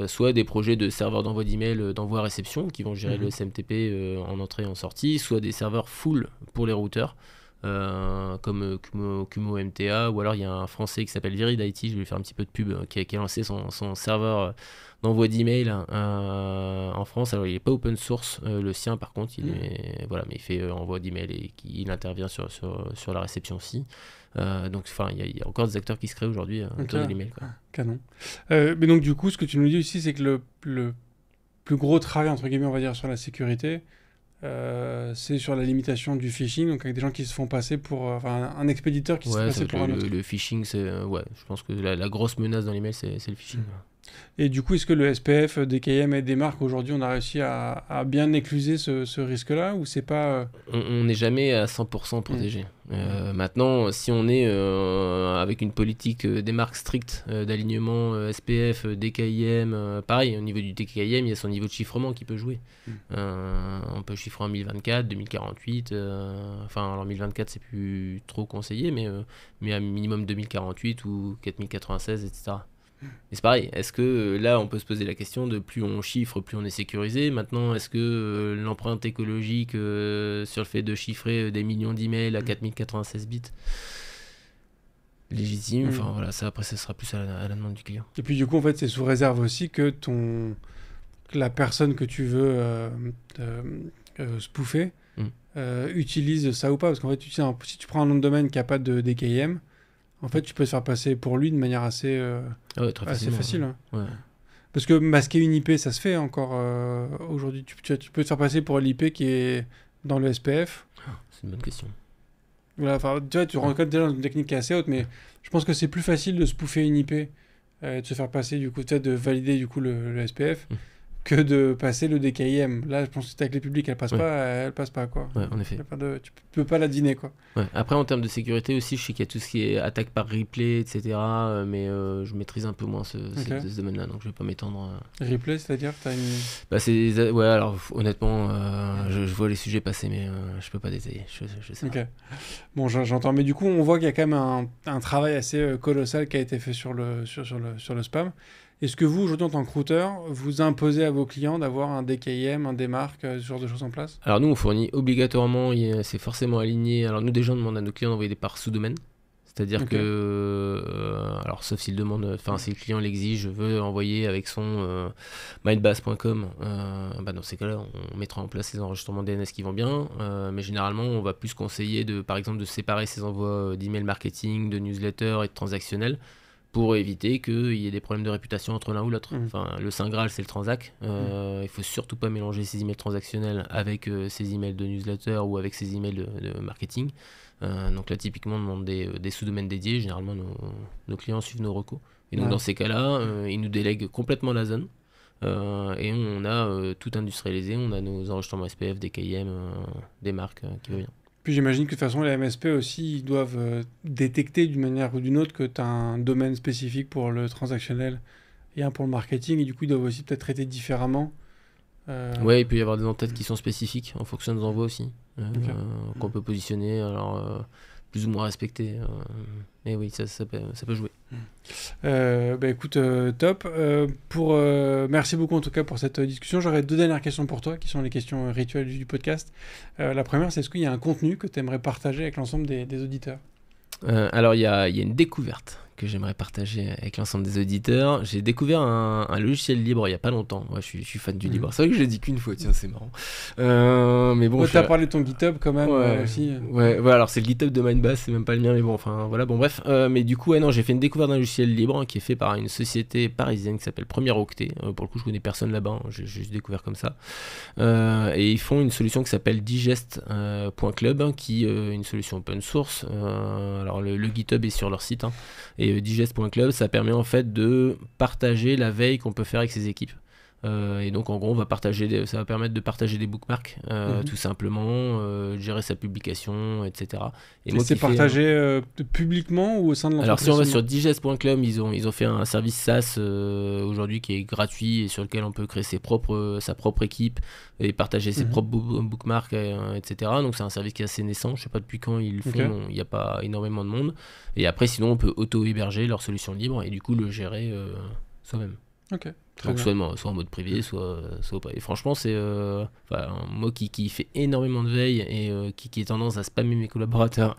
B: soit des projets de serveurs d'envoi d'email, d'envoi-réception qui vont gérer le SMTP en entrée et en sortie, soit des serveurs full pour les routeurs, comme Kumo MTA, ou alors il y a un français qui s'appelle Virid IT, je vais faire un petit peu de pub, qui a lancé son serveur d'envoi d'email en France. Alors il n'est pas open source, le sien par contre, mais il fait envoi d'email et il intervient sur la réception aussi. Donc il y a encore des acteurs qui se créent aujourd'hui autour de l'email, quoi.
A: Canon. Mais donc du coup, ce que tu nous dis aussi, c'est que le plus gros travail, entre guillemets, on va dire, sur la sécurité, c'est sur la limitation du phishing, donc avec des gens qui se font passer pour un expéditeur qui se fait passer pour un autre.
B: Le phishing, c'est je pense que la grosse menace dans l'email, c'est le phishing.
A: Et du coup, est-ce que le SPF, DKIM et des marques aujourd'hui, on a réussi à bien écluser ce risque-là, ou c'est pas
B: On n'est jamais à 100% protégé. Maintenant, si on est avec une politique des marques stricte d'alignement SPF, DKIM, pareil, au niveau du DKIM, il y a son niveau de chiffrement qui peut jouer. On peut chiffrer en 1024, 2048, alors 1024 c'est plus trop conseillé, mais à minimum 2048 ou 4096, etc. Et c'est pareil, est-ce que là on peut se poser la question de plus on chiffre, plus on est sécurisé. Maintenant, est-ce que l'empreinte écologique sur le fait de chiffrer des millions d'emails à 4096 bits légitime, ça après ça sera plus à la demande du client.
A: Et puis du coup en fait c'est sous réserve aussi que la personne que tu veux spoofer utilise ça ou pas. Parce qu'en fait, si tu prends un nom de domaine qui n'a pas de DKIM, en fait, tu peux te faire passer pour lui de manière assez facile. Hein.
B: Ouais.
A: Parce que masquer une IP, ça se fait encore aujourd'hui. Tu peux te faire passer pour l'IP qui est dans le SPF.
B: C'est une bonne question.
A: Voilà, tu vois, tu rentres déjà dans une technique qui est assez haute, mais je pense que c'est plus facile de spoofer une IP, de se faire passer, du coup, de valider du coup, le SPF, que de passer le DKIM. Là, je pense que avec les publics, elle passe pas, quoi.
B: Ouais, en effet.
A: Tu peux pas la dîner, quoi.
B: Ouais. Après, en termes de sécurité aussi, je sais qu'il y a tout ce qui est attaque par replay, etc. Mais je maîtrise un peu moins ce domaine-là, donc je vais pas m'étendre.
A: Replay, c'est-à-dire t'as
B: une... ouais, alors honnêtement, je vois les sujets passer, mais je peux pas détailler. Je sais pas.
A: Bon, j'entends. Mais du coup, on voit qu'il y a quand même un travail assez colossal qui a été fait sur le spam. Est-ce que vous, aujourd'hui, en tant que routeur, vous imposez à vos clients d'avoir un DKIM, un DMARC, ce genre de choses en place ?
B: Alors nous, on fournit obligatoirement, c'est forcément aligné. Alors nous, déjà, on demande à nos clients d'envoyer des parts sous-domaine. C'est-à-dire que, alors sauf si le client l'exige, veut envoyer avec son mindbass.com, dans ces cas-là, on mettra en place les enregistrements DNS qui vont bien. Mais généralement, on va plus conseiller par exemple, de séparer ces envois d'email marketing, de newsletter et de transactionnels, pour éviter qu'il y ait des problèmes de réputation entre l'un ou l'autre. Enfin, le Saint Graal, c'est le transac. Il faut surtout pas mélanger ces emails transactionnels avec ces emails de newsletter ou avec ces emails de marketing. Donc là, typiquement, on demande des sous-domaines dédiés. Généralement, nos clients suivent nos recos. Et donc, dans ces cas-là, ils nous délèguent complètement la zone. Et on a tout industrialisé. On a nos enregistrements SPF, des KIM, des marques qui vont bien.
A: Puis j'imagine que de toute façon, les MSP aussi, ils doivent détecter d'une manière ou d'une autre que tu as un domaine spécifique pour le transactionnel et un pour le marketing, et du coup, ils doivent aussi peut-être traiter différemment.
B: Ouais, il peut y avoir des entêtes qui sont spécifiques en fonction des envois aussi, qu'on peut positionner, alors plus ou moins respecter. Mais oui, ça peut jouer.
A: Écoute, top. Merci beaucoup en tout cas pour cette discussion. J'aurais 2 dernières questions pour toi, qui sont les questions rituelles du podcast. La première, c'est est-ce qu'il y a un contenu que tu aimerais partager avec l'ensemble des auditeurs ?
B: Alors, il y a une découverte que j'aimerais partager avec l'ensemble des auditeurs. J'ai découvert un logiciel libre il n'y a pas longtemps. Moi, je suis fan du libre. C'est vrai que je l'ai dit qu'une fois, tiens, c'est marrant. Mais bon,
A: tu as parlé de ton GitHub quand même aussi.
B: Ouais, alors c'est le GitHub de Mindbass, c'est même pas le mien, mais bon, enfin voilà, bon bref. Mais du coup, j'ai fait une découverte d'un logiciel libre qui est fait par une société parisienne qui s'appelle Premier Octet. Pour le coup, je connais personne là-bas, j'ai juste découvert comme ça. Et ils font une solution qui s'appelle digest.club, qui est une solution open source. Alors le GitHub est sur leur site, et digest.club, ça permet en fait de partager la veille qu'on peut faire avec ses équipes. Et donc en gros ça va permettre de partager des bookmarks tout simplement, gérer sa publication, etc.
A: Et c'est partagé publiquement ou au sein de l'entreprise ?
B: Alors si on va sur digest.club, ils ont fait un service SaaS aujourd'hui qui est gratuit et sur lequel on peut créer sa propre équipe et partager ses propres bookmarks, etc. Donc c'est un service qui est assez naissant, je sais pas depuis quand ils le font, il n'y a pas énormément de monde. Et après sinon on peut auto-héberger leur solution libre et du coup le gérer soi-même.
A: Ok.
B: Donc soit en mode privé, soit pas. Et franchement, c'est moi qui fait énormément de veille et qui ai tendance à spammer mes collaborateurs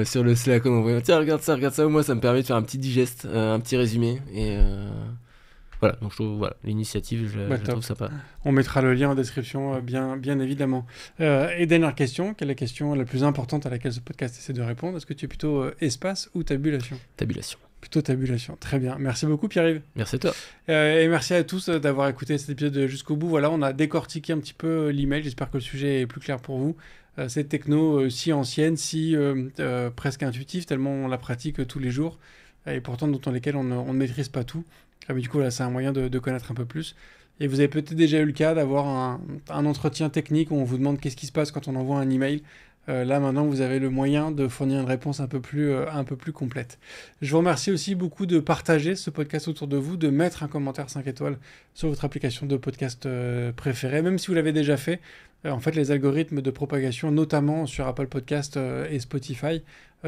B: sur le Slack en envoyant tiens regarde ça, moi ça me permet de faire un petit digeste, un petit résumé et voilà. Donc je trouve l'initiative, je trouve sympa.
A: On mettra le lien en description, bien évidemment. Et dernière question, quelle est la question la plus importante à laquelle ce podcast essaie de répondre ? Est-ce que tu es plutôt espace ou tabulation ?
B: Tabulation.
A: Plutôt tabulation. Très bien. Merci beaucoup, Pierre-Yves.
B: Merci à toi.
A: Et merci à tous d'avoir écouté cet épisode jusqu'au bout. Voilà, on a décortiqué un petit peu l'email. J'espère que le sujet est plus clair pour vous. Cette techno si ancienne, si presque intuitive, tellement on la pratique tous les jours, et pourtant dans lesquels on ne maîtrise pas tout. Mais du coup, là, c'est un moyen de connaître un peu plus. Et vous avez peut-être déjà eu le cas d'avoir un entretien technique où on vous demande qu'est-ce qui se passe quand on envoie un email. Là maintenant vous avez le moyen de fournir une réponse un peu plus complète. Je vous remercie aussi beaucoup de partager ce podcast autour de vous, de mettre un commentaire 5 étoiles sur votre application de podcast préférée, même si vous l'avez déjà fait. En fait, les algorithmes de propagation, notamment sur Apple Podcast et Spotify,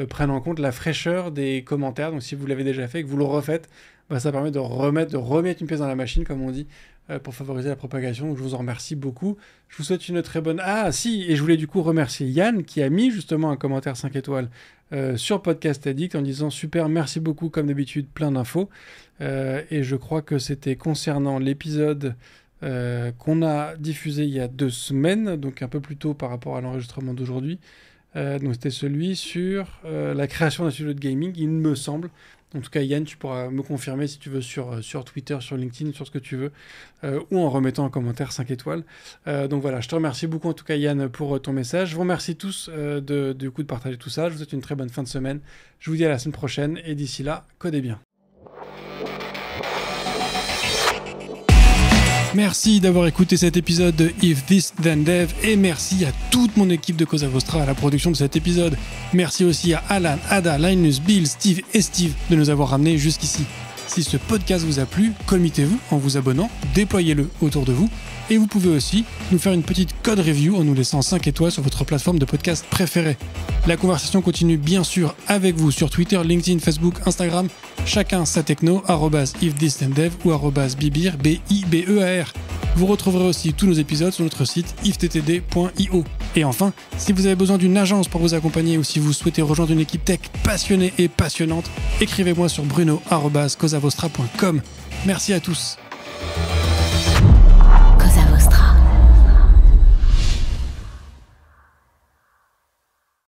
A: prennent en compte la fraîcheur des commentaires. Donc si vous l'avez déjà fait et que vous le refaites, ça permet de remettre une pièce dans la machine, comme on dit, pour favoriser la propagation. Donc je vous en remercie beaucoup. Je vous souhaite une très bonne... et je voulais du coup remercier Yann qui a mis justement un commentaire 5 étoiles sur Podcast Addict en disant super, merci beaucoup, comme d'habitude, plein d'infos. Et je crois que c'était concernant l'épisode qu'on a diffusé il y a 2 semaines, donc un peu plus tôt par rapport à l'enregistrement d'aujourd'hui. Donc c'était celui sur la création d'un studio de gaming, il me semble. En tout cas, Yann, tu pourras me confirmer si tu veux sur Twitter, sur LinkedIn, sur ce que tu veux, ou en remettant un commentaire 5 étoiles. Donc voilà, je te remercie beaucoup en tout cas Yann pour ton message. Je vous remercie tous de partager tout ça. Je vous souhaite une très bonne fin de semaine. Je vous dis à la semaine prochaine et d'ici là, codez bien. Merci d'avoir écouté cet épisode de If This Then Dev et merci à toute mon équipe de Cosa Vostra à la production de cet épisode. Merci aussi à Alan, Ada, Linus, Bill, Steve et Steve de nous avoir ramenés jusqu'ici. Si ce podcast vous a plu, committez-vous en vous abonnant, déployez-le autour de vous et vous pouvez aussi nous faire une petite code review en nous laissant 5 étoiles sur votre plateforme de podcast préférée. La conversation continue bien sûr avec vous sur Twitter, LinkedIn, Facebook, Instagram, chacun sa techno, @ifthisdendev ou @bibir, B-I-B-E-A-R. Vous retrouverez aussi tous nos épisodes sur notre site ifttd.io. Et enfin, si vous avez besoin d'une agence pour vous accompagner ou si vous souhaitez rejoindre une équipe tech passionnée et passionnante, écrivez-moi sur bruno@cosavostra.com. Merci à tous.